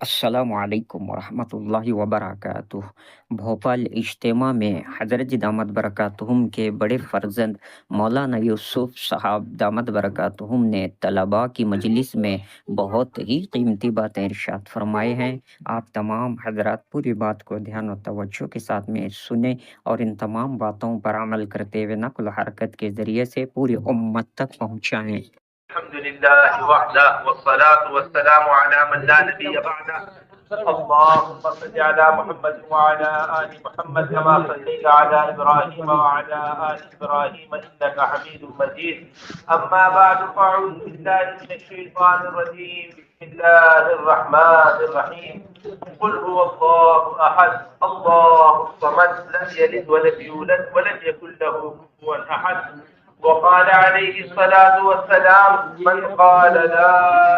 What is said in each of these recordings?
السلام علیکم ورحمۃ اللہ وبرکاتہ۔ بھوپال اجتماع میں حضرت دامت برکاتہم کے بڑے فرزند مولانا یوسف صاحب دامت برکاتہم نے طلباء کی مجلس میں بہت ہی قیمتی باتیں ارشاد فرمائے ہیں۔ آپ تمام حضرات پوری بات کو دھیان و توجہ کے ساتھ میں سنیں اور ان تمام باتوں پر عمل کرتے ہوئے نقل و حرکت کے ذریعے سے پوری امت تک پہنچائیں۔ الحمد لله وحده والصلاة والسلام على من لا نبي بعده. اللهم صل على محمد وعلى آل محمد كما صليت على إبراهيم وعلى آل إبراهيم إنك حميد مجيد. أما بعد فأعوذ بالله من الشيطان الرجيم. بسم الله الرحمن الرحيم. قل هو الله أحد الله الصمد لم يلد ولم يولد ولم يكن له كفوا أحد. وقال عليه الصلاة والسلام من قال لا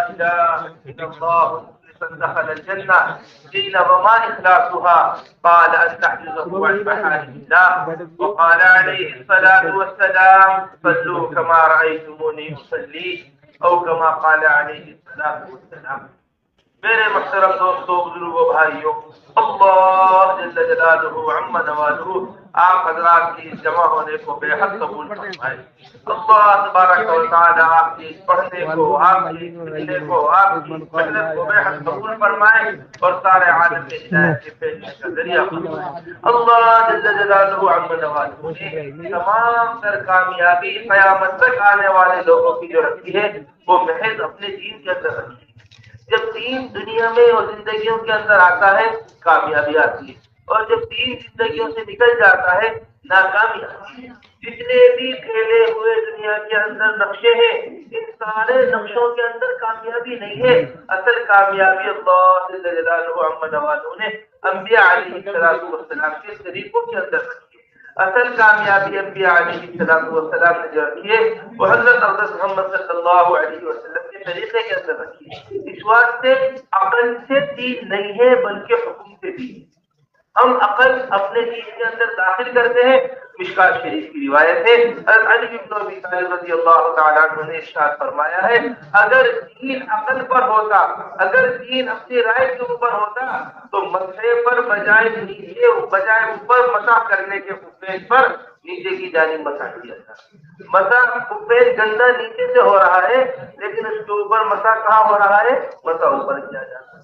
إله إلا الله مخلصا دخل الجنة. قيل وما إخلاصها؟ قال أن تحفظه عن محارم الله. وقال عليه الصلاة والسلام صلوا كما رأيتموني أصلي أو كما قال عليه الصلاة والسلام. میرے محترم دوستو، بزرگوں، بھائیوں، اللہ جل جلالہ عم نوالہ آپ حضرات کی جمع ہونے کو بے حد قبول فرمائے۔ اللہ تبارک و تعالی آپ کی پڑھنے کو، آپ کی سننے کو، آپ کی محنت کو بے حد قبول فرمائے اور سارے عالم میں ہدایت کے پھیلنے کا ذریعہ فرمائے۔ اللہ جل جلالہ عم نوالہ نے تمام تر کامیابی قیامت تک آنے والے لوگوں کی جو رکھی ہے وہ محض اپنے دین کے اندر رکھی ہے۔ جب دین دنیا میں اور زندگیوں کے اندر آتا ہے کامیابی آتی ہے، اور جب دین زندگیوں سے نکل جاتا ہے ناکامی آتی ہے۔ جتنے بھی پھیلے ہوئے دنیا کے اندر نقشے ہیں، ان سارے نقشوں کے اندر کامیابی نہیں ہے۔ اصل کامیابی اللہ جل جلالہ عم نوالہ نے انبیاء علیہ السلام کے طریقوں کے اندر رکھی ہے۔ اصل کامیابی انبیاء علیہ السلام نے جو رکھی ہے وہ حضرت محمد صلی اللہ علیہ وسلم کے طریقے کے اندر رکھی ہے۔ اس واسطے عقل سے دین نہیں ہے بلکہ حکم سے دین ہے۔ ہم عقل اپنے دین کے اندر داخل کرتے ہیں۔ مشکات شریف کی روایت ہے، حضرت علی بن ابی طالب رضی اللہ تعالیٰ عنہ نے ارشاد فرمایا ہے اگر دین عقل پر ہوتا، اگر دین اپنی رائے کے اوپر ہوتا تو مسئلے پر بجائے نیچے بجائے اوپر مسح کرنے کے خفیج پر نیچے کی جانب مسح کیا جاتا۔ مسح خفیج گندا نیچے سے ہو رہا ہے لیکن اس کے اوپر مسح کہاں ہو رہا ہے؟ مسح اوپر کیا جاتا۔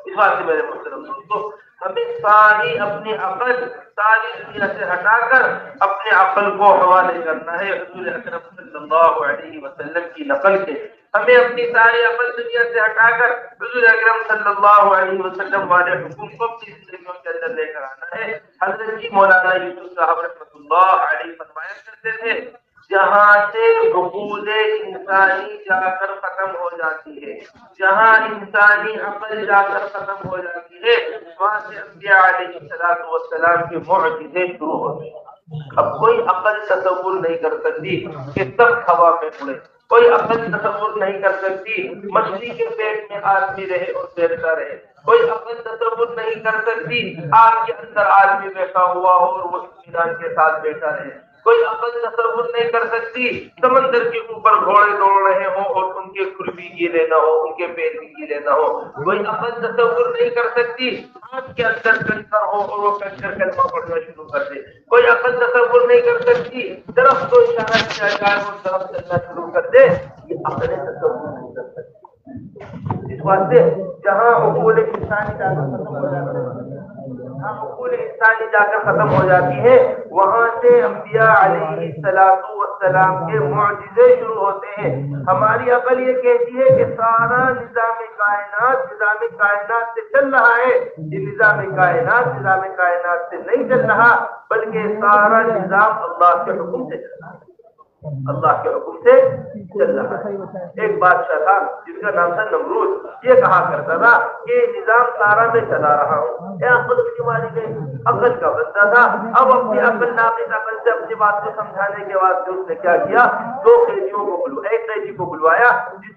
اس بات سے میرے محترم دوستو ہمیں ساری اپنی عقل ساری دنیا سے ہٹا کر اپنے عقل کو حوالے کرنا ہے حضور اکرم صلی اللہ علیہ وسلم کی نقل کے۔ ہمیں اپنی ساری عقل دنیا سے ہٹا کر حضور اکرم صلی اللہ علیہ وسلم والے حکم کو اپنی زندگیوں کے اندر لے کر آنا ہے۔ حضرت جی مولانا یوسف صاحب رحمۃ اللہ علیہ فرمایا کرتے تھے جہاں سے عقول انسانی جا کر ختم ہو جاتی ہے، جہاں انسانی عقل جا کر ختم ہو جاتی ہے، وہاں سے انبیاء علیہ السلام کے معجزے شروع ہوتے ہیں۔ اب کوئی عقل تصور نہیں کر سکتی کہ سب ہوا میں اڑے، کوئی عقل تصور نہیں کر سکتی مچھلی کے پیٹ میں آدمی رہے اور تیرتا رہے، کوئی عقل تصور نہیں کر سکتی آگ کے اندر آدمی بیٹھا ہوا ہو اور وہ اطمینان کے ساتھ بیٹھا رہے، کوئی عقل تصور نہیں کر سکتی سمندر کے اوپر گھوڑے دوڑ رہے ہوں اور ان کے کھر بھی گیلے نہ ہو، ان کے پیر بھی گیلے نہ ہو، کوئی عقل تصور نہیں کر سکتی آگ کے اندر کنکر ہو اور وہ کنکر کلمہ پڑھنا شروع کر دے، کوئی عقل تصور نہیں کر سکتی درخت کو اشارہ کیا جائے اور درخت چلنا شروع کر دے، یہ عقل تصور نہیں کر سکتی۔ اس واسطے جہاں عقول انسانی جا کر ختم ہو جاتی ہے، جہاں عقول انسانی جا کر ختم ہو جاتی ہے وہاں سے انبیاء علیہ السلام کے معجزے شروع ہوتے ہیں۔ ہماری عقل یہ کہتی ہے کہ سارا نظام کائنات سے چل رہا ہے، یہ نظام کائنات سے نہیں چل رہا بلکہ سارا نظام اللہ کے حکم سے چل رہا ہے، اللہ کے حکم سے چل رہا ہے۔ ایک بادشاہ تھا جس کا نام تھا نمرود، یہ کہا کرتا تھا کہ نظام سارا میں چلا رہا ہوں۔ اے عقل اس کی مالک ہے، عقل کا بندہ تھا۔ اب اپنی عقل ناقص عقل سے اپنی بات کو سمجھانے کے واسطے اس نے کیا کیا، ایک قیدی کو بلوایا جس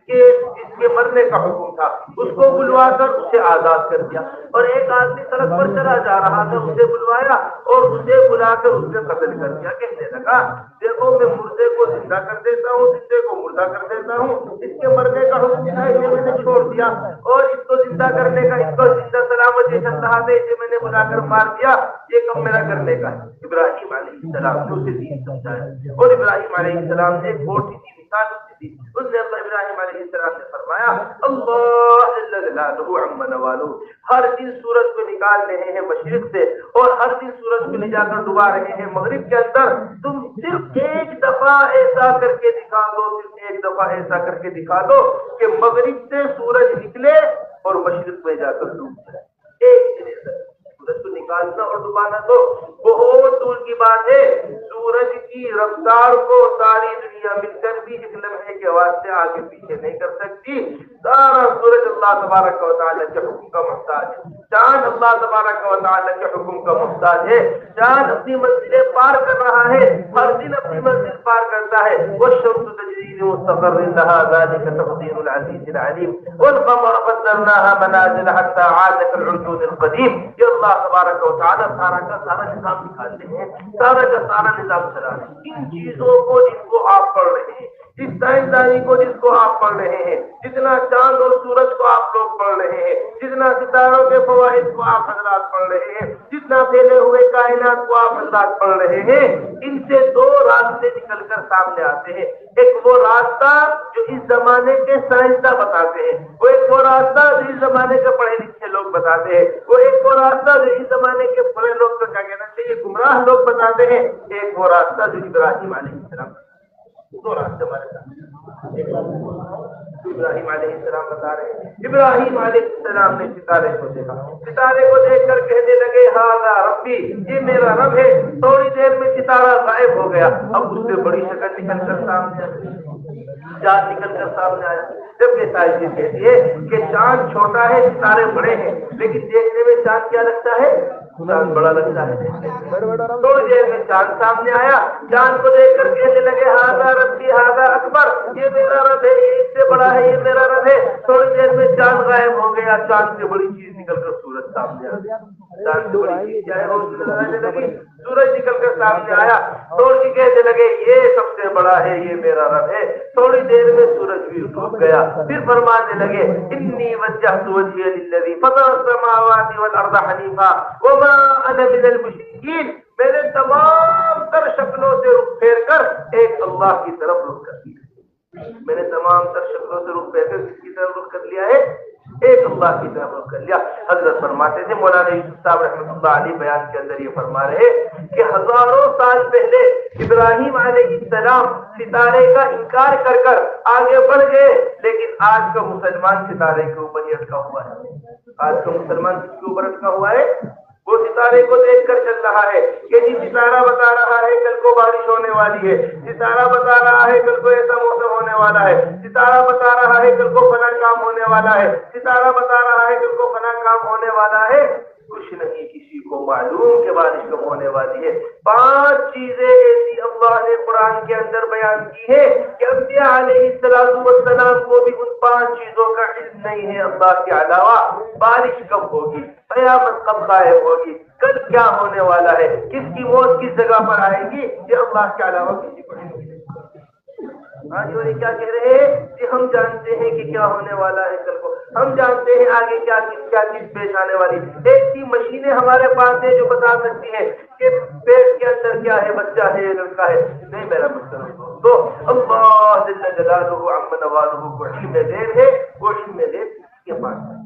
کے مرنے کا حکم تھا، اس کو بلوا کر اسے آزاد کر دیا، اور ایک آدمی سڑک پر چلا جا رہا تھا اسے بلوایا اور اسے بلا کر اس نے قتل کر دیا۔ کہنے لگا دیکھو میں مردے کو زندہ کر دیتا ہوں، زندے کو مردہ کر دیتا ہوں، اس کے مرنے کا حکم تھا اسے میں نے چھوڑ دیا، اور اس کو زندہ کرنے کا، اس کو زندہ سلامتی اللہ نے اسے میں نے بلا کر مار دیا، یہ کم میرا کرنے کا ہے۔ ابراہیم علیہ السلام نے اسے دین سمجھایا، اور ابراہیم علیہ السلام نے ایک چھوٹی سی مثال دی، اس نے اللہ ابراہیم علیہ السلام نے فرمایا اللہ جل جلالہ عما نوالہ، ہر دن سورج کو نکال رہے ہیں مشرق سے، اور ہر دن سورج کو لے جا کر ڈبا رہے ہیں مغرب کے اندر، تم صرف ایک دفعہ ایسا کر کے دکھا دو، صرف ایک دفعہ ایسا کر کے دکھا دو کہ مغرب سے سورج نکلے اور مشرق میں جا کر ڈوب جائے، ایک دن ایسا سورج کو نکالنا اور ڈبانا تو بہت دور کی بات ہے، سورج کی رفتار کو ساری دنیا مل کر بھی اس لمحے کے واسطے آگے پیچھے نہیں کر سکتی، سارا سورج اللہ تبارک و تعالیٰ کے حکم کا محتاج ہے، چاند اللہ تبارک و تعالیٰ کے حکم کا محتاج ہے، چاند اپنی منزلیں پار کر رہا ہے، ہر دن اپنی منزل پار کرتا ہے، والشمس تجری لمستقر لها ذلك تقدير العزيز العليم والقمر قدرناها منازل حتى عاد كالعرجون القديم، یہ اللہ تبارک و تعالیٰ سارا کا سارا نظام نکالتے ہیں، سارا کا سارا نظام چلا رہے ہیں، ان چیزوں کو جن کو آپ پڑھ رہے ہیں، اس سائنسدانی کو جس کو آپ پڑھ رہے ہیں، جتنا چاند اور سورج کو آپ لوگ پڑھ رہے ہیں، جتنا ستاروں کے فوائد کو آپ حضرات پڑھ رہے ہیں، جتنا پھیلے ہوئے کائنات کو آپ حضرات پڑھ رہے ہیں، ان سے دو راستے نکل کر سامنے آتے ہیں، ایک وہ راستہ جو اس زمانے کے سائنسداں بتاتے ہیں، وہ ایک وہ راستہ جو اس زمانے کے پڑھے لکھے لوگ بتاتے ہیں، وہ ایک وہ راستہ جو اس زمانے کے بڑے لوگ کا کیا کہنا چاہیے گمراہ لوگ بتاتے ہیں، ایک وہ راستہ جو ابراہیم علیہ السلام، دو راستے ہمارے ساتھ، ابراہیم علیہ السلام بتا رہے ہیں، ابراہیم علیہ السلام نے ستارے کو دیکھا، ستارے کو دیکھ کر کہنے لگے ہاذا ربی، یہ میرا رب ہے، تھوڑی دیر میں ستارہ غائب ہو گیا، اب اس سے بڑی شکل نکل کر سامنے آئی، چاند نکل کر سامنے آیا، جب یہ تاریخ کہتی ہے کہ چاند چھوٹا ہے ستارے بڑے ہیں، لیکن دیکھنے میں چاند کیا لگتا ہے، چاند بڑا لگتا ہے، تھوڑی دیر میں چاند سامنے آیا، چاند کو دیکھ کر کہنے لگے ہاذا ربی ہاذا اکبر، یہ میرا رب ہے، یہ اس سے بڑا ہے، یہ میرا رب ہے، تھوڑی دیر میں چاند غائب ہو گیا، چاند سے بڑی چیز نکل کر سورج سامنے آ گیا، چاند سے بڑی چیز کیا ہے سورج نکل کر سامنے آیا، تھوڑی کہنے لگے یہ سب سے بڑا ہے، یہ میرا رب ہے، تھوڑی دیر میں سورج بھی ڈوب گیا، پھر فرمانے لگے انی وجہت وجہی للذی فطر السماوات والارض حنیفا وما انا من المشرکین، میں نے تمام تر شکلوں سے رخ پھیر کر ایک اللہ کی طرف رخ کر دیا، میں نے تمام تر شکلوں سے رخ پھیر کر کس کی طرف رخ کر لیا ہے، ایک اللہ کی طرف رخ کر لیا۔ حضرت فرماتے تھے مولانا یوسف صاحب رحمۃ اللہ علیہ بیان کے اندر یہ فرما رہے کہ ہزاروں سال پہلے ابراہیم علیہ السلام ستارے کا انکار کر کر آگے بڑھ گئے، لیکن آج کا مسلمان ستارے کے اوپر ہی اٹکا ہوا ہے، آج کا مسلمان کس کے اوپر اٹکا ہوا ہے، وہ ستارے کو دیکھ کر چل رہا ہے کہ جی ستارہ بتا رہا ہے کل کو بارش ہونے والی ہے، ستارہ بتا رہا ہے کل کو ایسا موسم ہونے والا ہے، ستارہ بتا رہا ہے کل کو فلاں کام ہونے والا ہے، ستارہ بتا رہا ہے کل کو فلاں کام ہونے والا ہے، کچھ نہیں کسی کو معلوم کہ بارش کب ہونے والی ہے۔ 5 چیزیں ایسی اللہ نے قرآن کے اندر بیان کی ہے کہ انبیاء علیہ السلام کو بھی ان 5 چیزوں کا علم نہیں ہے اللہ کے علاوہ، بارش کب ہوگی، قیامت کب قائم ہوگی، کل کیا ہونے والا ہے، کس کی موت کس جگہ پر آئے گی، یہ اللہ کے علاوہ کسی کو نہیں ہے۔ آج وہ کیا کہہ رہے ہیں کہ ہم جانتے ہیں کہ کیا ہونے والا ہے کل کو، ہم جانتے ہیں آگے کیا چیز پیش آنے والی، ایسی مشینیں ہمارے پاس ہیں جو بتا سکتی ہیں کہ پیٹ کے اندر کیا ہے، بچہ ہے یا لڑکا ہے، نہیں میرا مطلب تو اللہ جل جلالہ عما نوالہ کو علم غیب ہے، وہ علم غیب کے پاس ہے۔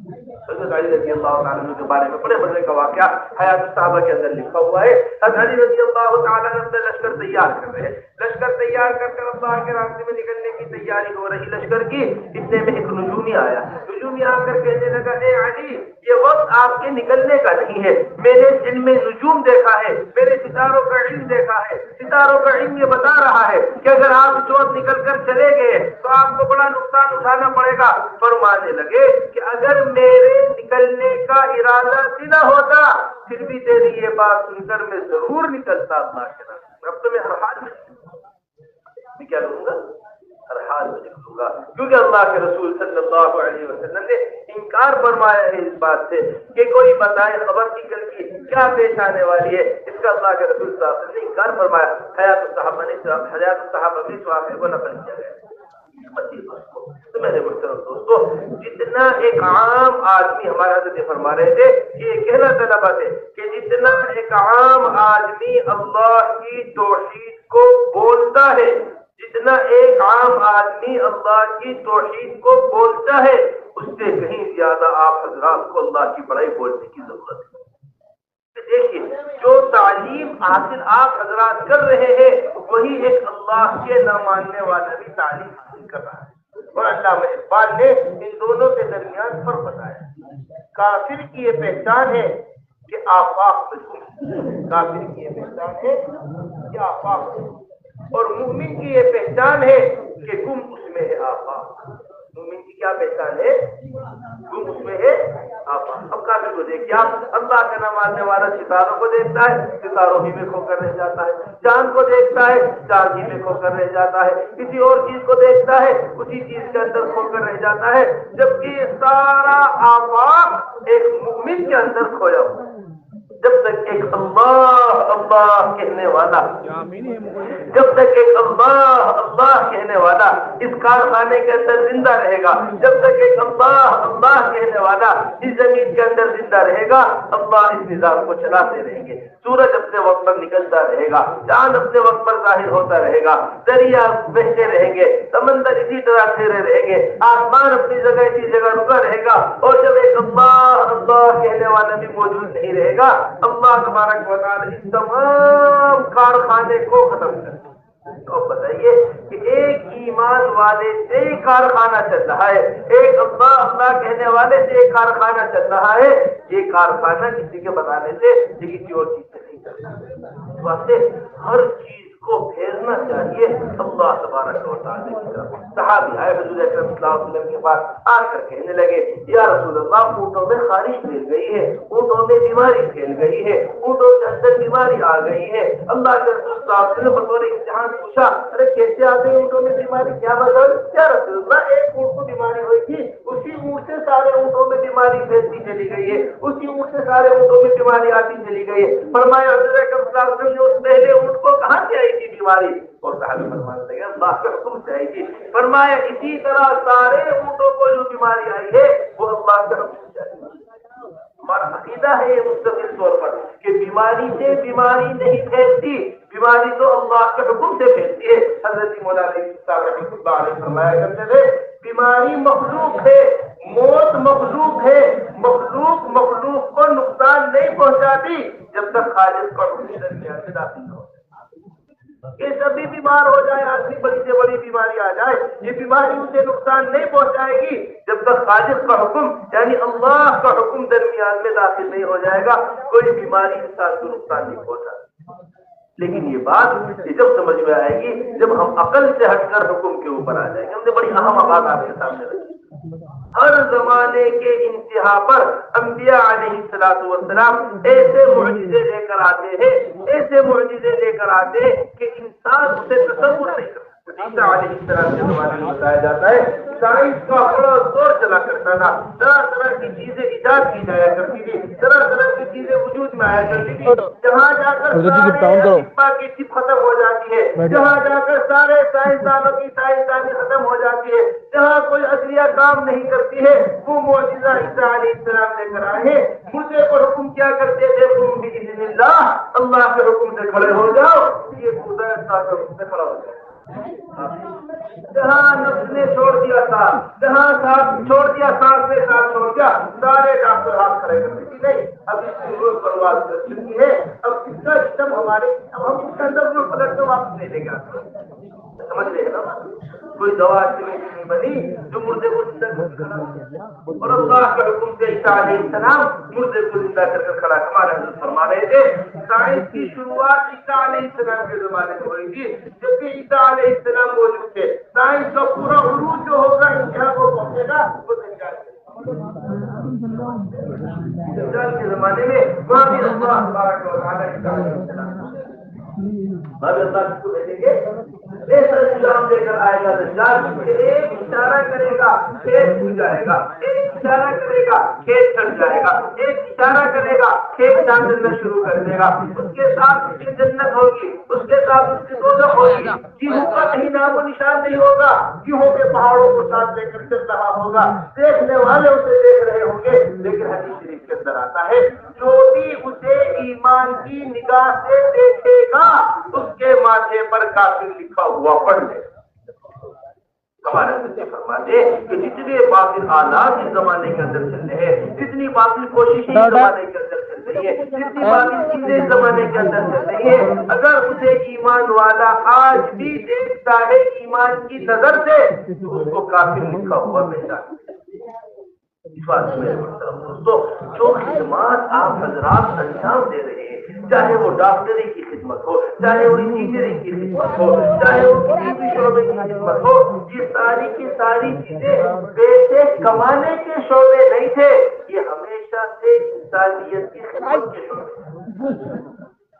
حضرت علی رضی اللہ تعالیٰ عنہ کے بارے میں بڑے مزے کا واقعہ حیات الصحابہ کے اندر لکھا ہوا ہے۔ حضرت علی رضی اللہ تعالیٰ عنہ لشکر تیار کر رہے ہیں، لشکر تیار کر کر اللہ کے راستے میں نکلنے کی تیاری ہو رہی لشکر کی، اتنے میں ایک نجومی آیا، نجومی آ کر کہنے لگا اے علی یہ وقت آپ کے نکلنے کا نہیں ہے، میں نے علم نجوم دیکھا ہے، میں نے ستاروں کا علم دیکھا ہے، ستاروں کا علم یہ بتا رہا ہے کہ اگر آپ اس وقت نکل کر چلے گئے تو آپ کو بڑا نقصان اٹھانا پڑے گا۔ فرمانے لگے کہ اگر میرے نکلنے کا ارادہ سیدھا ہوتا پھر بھی تیری یہ بات سن کر میں ضرور نکلتا اللہ کے راستے میں، اب تو میں ہر حال میں کیا کروں گا، ہر حال میں نکلوں گا، کیونکہ اللہ کے رسول صلی اللہ علیہ وسلم نے انکار فرمایا ہے اس بات سے کہ کوئی بتائے خبر کی کل کی کیا پیش آنے والی ہے، اس کا اللہ کے رسول صلی اللہ علیہ وسلم نے انکار فرمایا۔ حیات الصحابہ میں اس واقعے کو نقل کیا گیا۔ تو میرے محترم دوستو، جتنا ایک عام آدمی، ہمارے حضرت فرما رہے تھے کہ یہ کہنا طلبہ تھے کہ جتنا ایک عام آدمی اللہ کی توحید کو بولتا ہے، جتنا ایک عام آدمی اللہ کی توحید کو بولتا ہے، اس سے کہیں زیادہ آپ حضرات کو اللہ کی بڑائی بولنے کی ضرورت ہے۔ دیکھیے، جو تعلیم حاصل آپ حضرات کر رہے ہیں وہی ایک اللہ کے نہ ماننے والا بھی تعلیم حاصل کر رہا ہے، اور علامہ اقبال نے ان دونوں کے درمیان فرق بتایا۔ کافر کی یہ پہچان ہے کہ آفاق میں گم، کافر کی یہ پہچان ہے کہ آفاق میں گم، اور مومن کی یہ پہچان ہے کہ گم اس میں ہے آفاق۔ مومن کی کیا پہچان ہے؟ گم اس میں ہے آفاق۔ اب کافر کو دیکھیے آپ، اللہ کا نہ ماننے والا ستاروں کو دیکھتا ہے، ستاروں ہی میں کھو کر رہ جاتا ہے، چاند کو دیکھتا ہے، چاند ہی میں کھو کر رہ جاتا ہے، کسی اور چیز کو دیکھتا ہے، اسی چیز کے اندر کھو کر رہ جاتا ہے، جبکہ یہ سارا آفاق ایک مومن کے اندر کھویا ہوا ہے۔ جب تک ایک اللہ اللہ کہنے والا، جب تک ایک اللہ اللہ کہنے والا اس کارخانے کے اندر زندہ رہے گا، جب تک ایک اللہ اللہ کہنے والا اس زمین کے اندر زندہ رہے گا، اللہ اس نظام کو چلاتے رہیں گے۔ سورج اپنے وقت پر نکلتا رہے گا، چاند اپنے وقت پر ظاہر ہوتا رہے گا، دریا بہتے رہیں گے، سمندر اسی طرح ٹھہرے رہیں گے، آسمان اپنی جگہ اسی جگہ رکا رہے گا، اور جب ایک اللہ اللہ کہنے والا بھی موجود نہیں رہے گا، اللہ تبارک و تعالی اس تمام کارخانے کو ختم کر دے۔ تو بتائیے کہ ایک ایمان والے سے کارخانہ چل رہا ہے، ایک اللہ اللہ کہنے والے سے ایک کارخانہ چل رہا ہے، یہ کارخانہ کسی کے بتانے سے یہ کسی اور چیز سے نہیں چلتا۔ اس واسطے ہر چیز کو پھیرنا چاہیے اللہ تبارک و تعالی کی طرف۔ صحابی آئے حضور اکرم صلی اللہ علیہ وسلم کے پاس آ کر کہنے لگے، یا رسول اللہ، اونٹوں میں خارش پھیل گئی ہے، اونٹوں میں بیماری پھیل گئی ہے، اونٹوں کے اندر بیماری آ گئی ہے۔ اللہ کے رسول صلی اللہ علیہ وسلم نے بطور امتحان پوچھا، ارے کیسے آ گئی اونٹوں میں بیماری، کیا مطلب؟ یا رسول اللہ، ایک اونٹ کو بیماری ہوئی تھی، اسی اونٹ سے سارے اونٹوں میں بیماری پھیلتی چلی گئی ہے، اسی اونٹ سے سارے اونٹوں میں بیماری آتی چلی گئی ہے۔ فرمایا حضور اکرم صلی اللہ علیہ وسلم نے اس پہلے اونٹ کو کہاں سے آئی تھی بیماری؟ اور صحابی فرمانے لگے، اللہ کے حکم سے آئی تھی۔ فرمایا اسی طرح سارے اونٹوں کو جو بیماری آئی ہے وہ اللہ کے حکم سے آئی ہے۔ ہمارا عقیدہ ہے یہ مستقل طور پر کہ بیماری سے بیماری نہیں پھیلتی، بیماری تو اللہ کے حکم سے پھیلتی ہے۔ حضرت مولانا صاحب رحمۃ اللہ علیہ فرمایا کرتے تھے، بیماری مخلوق ہے، موت مخلوق ہے، مخلوق مخلوق کو نقصان نہیں پہنچاتی جب تک خالق کا حکم درمیان سے داخل نہ ہو۔ یہ سبھی بیمار ہو جائے، آدمی بڑی سے بڑی بیماری آ جائے، یہ بیماری اسے نقصان نہیں پہنچائے گی جب تک خالق کا حکم یعنی اللہ کا حکم درمیان میں داخل نہیں ہو جائے گا، کوئی بیماری انسان کو نقصان نہیں پہنچا۔ لیکن یہ بات یہ جب سمجھ میں آئے گی جب ہم عقل سے ہٹ کر حکم کے اوپر آ جائیں گے۔ ہم نے بڑی اہم بات آپ کے سامنے رکھی، ہر زمانے کے انتہا پر انبیاء علیہ الصلوۃ والسلام ایسے معجزے لے کر آتے ہیں، ایسے معجزے لے کر آتے ہیں کہ انسان اسے تصور نہیں کر سکتا۔ عیسیٰ علیہ السلام کے زمانے میں بتایا جاتا ہے سائنس کا بڑا دور چلا کرتا تھا، طرح طرح کی چیزیں ایجاد کی جایا کرتی تھی، طرح طرح کی چیزیں وجود میں آیا کرتی تھی، جہاں جا کر کی چپ ختم ہو جاتی ہے، جہاں جا کر سارے سائنسدانوں کی سائنسدانی ختم ہو جاتی ہے، جہاں کوئی عدلیہ کام نہیں کرتی ہے، وہ معجزہ عیسیٰ علیہ السلام لے کر آئے ہیں۔ مجھے کو حکم کیا کرتے تھے، تم باذن اللہ اللہ کے حکم سے کھڑے ہو جاؤ، یہ خدا کے حکم سے کھڑا ہو جاؤ۔ جہاں نفس نے چھوڑ دیا تھا، جہاں ساتھ چھوڑ دیا، سانس نے ساتھ چھوڑ دیا، سارے ڈاکٹر ہاتھ کھڑے کرتے تھے۔ نہیں، اب اس کی روز برباد کر چکی ہے، اب اس کا سسٹم ہمارے، اب ہم اس کے اندر جو پلٹ تو واپس نہیں لے گا۔ سمجھ رہے ہیں نا؟ کوئی دوا نہیں بنی جو مردے کو زندہ کر کے کھڑا، اور اللہ کے حکم سے عیسیٰ علیہ السلام مردے کو زندہ کر کے کھڑا۔ ہمارے حضرت فرما رہے تھے سائنس کی شروعات عیسیٰ علیہ السلام کے زمانے میں ہوئی تھی، جبکہ عیسیٰ علیہ السلام موجود تھے۔ سائنس کا پورا عروج جو ہوگا انتہا کو پہنچے گا وہ دجال کے زمانے میں، وہاں بھی اللہ تبارک و تعالیٰ عیسیٰ علیہ السلام اللہ کو بھیجیں گے، ایسا انجام لے کر آئے گا دجال، ایک اشارہ کرے گا کھیت کھل جائے گا، ایک اشارہ کرے گا کھیت کٹ جائے گا، ایک اشارہ کرے گا کھیت چاندنا شروع کر دے گا، اس کے ساتھ اس کی جنت ہوگی، اس کے ساتھ اس کی دوزخ ہوگی، گیہوں کا کہیں نام و نشان نہیں ہوگا، گیہوں کے پہاڑوں کو ساتھ لے کر چل رہا ہوگا، دیکھنے والے اسے دیکھ رہے ہوں گے، لیکن حدیث شریف کے اندر آتا ہے جو بھی اسے ایمان کی نگاہ سے دیکھے گا اس کے ماتھے پر کافر لکھا ہوا پڑھ لے۔ ہمارے بچے فرماتے کہ جتنے باطل آلات اس زمانے کے اندر چل رہے ہیں، جتنی باطل کوششیں اس زمانے کے اندر چل رہی ہے، جتنی باطل چیزیں اس زمانے کے اندر چل رہی ہے، اگر اسے ایمان والا آج بھی دیکھتا ہے ایمان کی نظر سے تو اس کو کافر لکھا ہوا ملتا ہے۔ اس بات میں دوستو جو خدمات آپ حضرات انجام دے رہے ہیں، چاہے وہ ڈاکٹری کی خدمت ہو، چاہے وہ انجینئرنگ کی خدمت ہو، چاہے وہ کسی بھی شعبے کی خدمت ہو، یہ ساری کی ساری چیزیں پیسے کمانے کے شعبے نہیں تھے، یہ ہمیشہ سے انسانیت کی خدمت کے شعبے،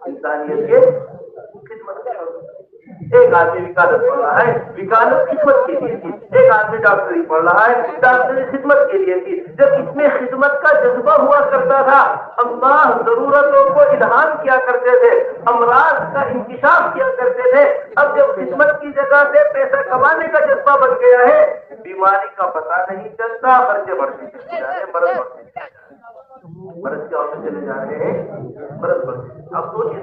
انسانیت کے خدمت کے شعبے۔ ایک آدمی وکالت پڑھ رہا ہے، وکالت خدمت کے لیے تھی، ایک آدمی ڈاکٹری پڑھ رہا ہے، ڈاکٹری خدمت کے لیے تھی۔ جب اس میں خدمت کا جذبہ ہوا کرتا تھا، اللہ ضرورتوں کو اذہان کیا کرتے تھے، امراض کا انکشاف کیا کرتے تھے۔ اب جب خدمت کی جگہ سے پیسہ کمانے کا جذبہ بن گیا ہے، بیماری کا پتہ نہیں چلتا، خرچے بڑھتے چلے جا رہے ہیں، مرض بڑھتے چلے جا رہے ہیں، مرض کے عورتیں چلے جا رہے ہیں، مرض بڑھتے۔ اب سوچیے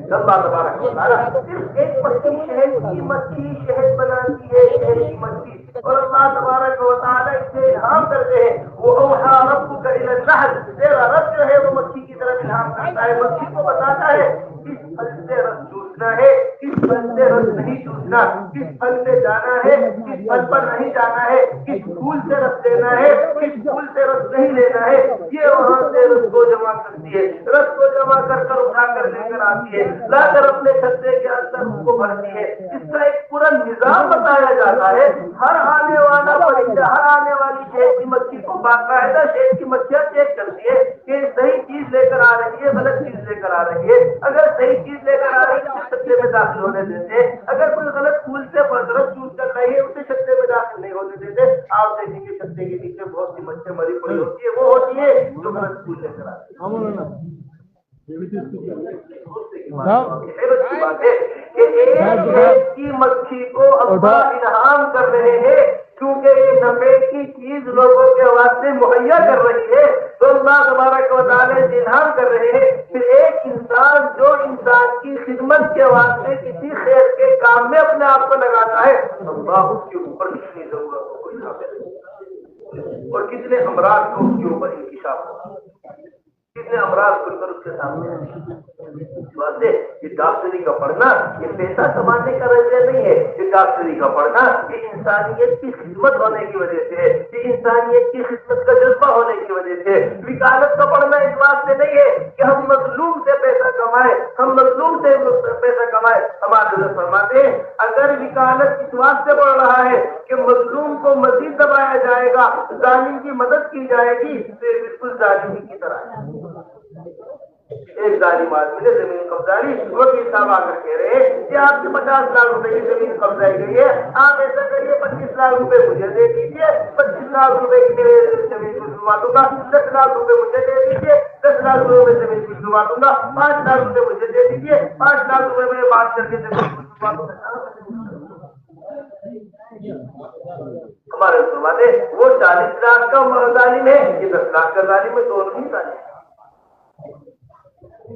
جب اللہ تبارک و تعالیٰ صرف ایک مچھی شہد کی مچھی شہد بناتی ہے، شہد کی مچھی، اور اللہ تبارک و تعالیٰ اس سے الہام کرتے ہیں، وہ اوحیٰ ربک الی النحل، تیرا رب جو ہے وہ مچھی کی طرف الہام کرتا ہے، مچھی کو بتاتا ہے کس پھل سے رس چوسنا ہے، کس پھل سے رس نہیں چوسنا، کس پھل سے جانا ہے، کس پھل پر نہیں جانا ہے، کس پھول سے رس لینا ہے، کس پھول سے رس نہیں لینا ہے، یہ وہاں سے رس کو جمع کرتی ہے، رس کو جمع کر کر اٹھا کر لے کر آتی ہے، لا کر اپنے چھتے کے اندر اس کو بھرتی ہے۔ اس کا ایک پورا نظام بتایا جاتا ہے، ہر آنے والا پرندہ، ہر آنے والی شہد کی مچھی کو باقاعدہ شہد کی مچھیاں چیک کرتی ہے کہ صحیح چیز لے کر آ رہی ہے، غلط چیز لے کر آ رہی ہے، اگر صحیح چیز لے کر آ رہی ہے تو چھتے میں داخل ہونے دیتے، اگر کوئی غلط پھول سے رس چوس کر رہی ہے اسے چھتے میں داخل نہیں ہونے دیتے۔ آپ دیکھیں گے چھتے کے نیچے بہت سی مچھلیاں مری پڑی ہوتی ہے، وہ ہوتی ہے جو غلط پھول لے کر آتی ہے۔ ایک کی مکھی کو اللہ انعام کر رہے ہیں کیونکہ یہ نفع کی چیز لوگوں کے واسطے مہیا کر رہی ہے، تو اللہ تبارک و تعالیٰ سے انعام کر رہے ہیں۔ پھر ایک انسان جو انسان کی خدمت کے واسطے کسی خیر کے کام میں اپنے آپ کو لگاتا ہے، اللہ اس کے اوپر کتنی ضرورتوں کو انعام اور کتنے امراض کو اس کے اوپر انکشاف ہوگا، کتنے امراض کھل کر اس کے سامنے ہیں۔ یہ ڈاکٹری کا پڑھنا یہ پیسہ کمانے کا رجحان نہیں ہے، یہ ڈاکٹری کا پڑھنا یہ انسانیت کی خدمت ہونے کی وجہ سے ہے، یہ انسانیت کی خدمت کا جذبہ ہونے کی وجہ سے۔ وکالت کا پڑھنا اس بات سے نہیں ہے کہ ہم مظلوم سے پیسہ کمائیں، ہم مظلوم سے پیسہ کمائیں۔ ہمارے حضرت فرماتے ہیں اگر وکالت اس بات سے پڑھ رہا ہے کہ مظلوم کو مزید دبایا جائے گا، ظالم کی مدد کی جائے گی، تو یہ بالکل ظالمی کی طرح ہے۔ ایک ظالم آدمی نے زمین قبضہ لی، وکیل صاحب آ کر کہہ رہے ہیں کہ آپ کی 50 لاکھ روپے کی زمین قبضہ گئی ہے، آپ ایسا کریے 25 لاکھ روپے مجھے دے دیجیے، 25 لاکھ روپے کی زمین کو ڈھلوا دوں گا، 10 لاکھ روپے مجھے دے دیجیے، 10 لاکھ روپے میں زمین کو ڈھلوا دوں گا، 5 لاکھ روپے مجھے دے دیجیے، 5 لاکھ روپے میں بات کر کے زمین کو ڈھلوا دوں گا۔ ہمارے فرماتے وہ 40 لاکھ کا ظالم ہے، یہ 10 لاکھ کا ظالم ہے، دونوں ہی ظالم ہے۔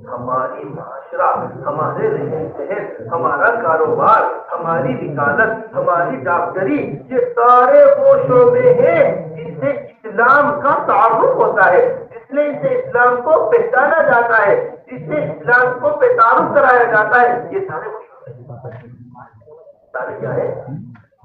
ہماری معاشرہ، ہمارے رہن سہن، ہمارا کاروبار، ہماری وکالت، ہماری ڈاکٹری، یہ سارے وہ شعبے ہیں جن سے اسلام کا تعارف ہوتا ہے، جس میں اسے اسلام کو پہچانا جاتا ہے، جس سے اسلام کو تعارف کرایا جاتا ہے، یہ سارے وہ شعبے سارے کیا ہے؟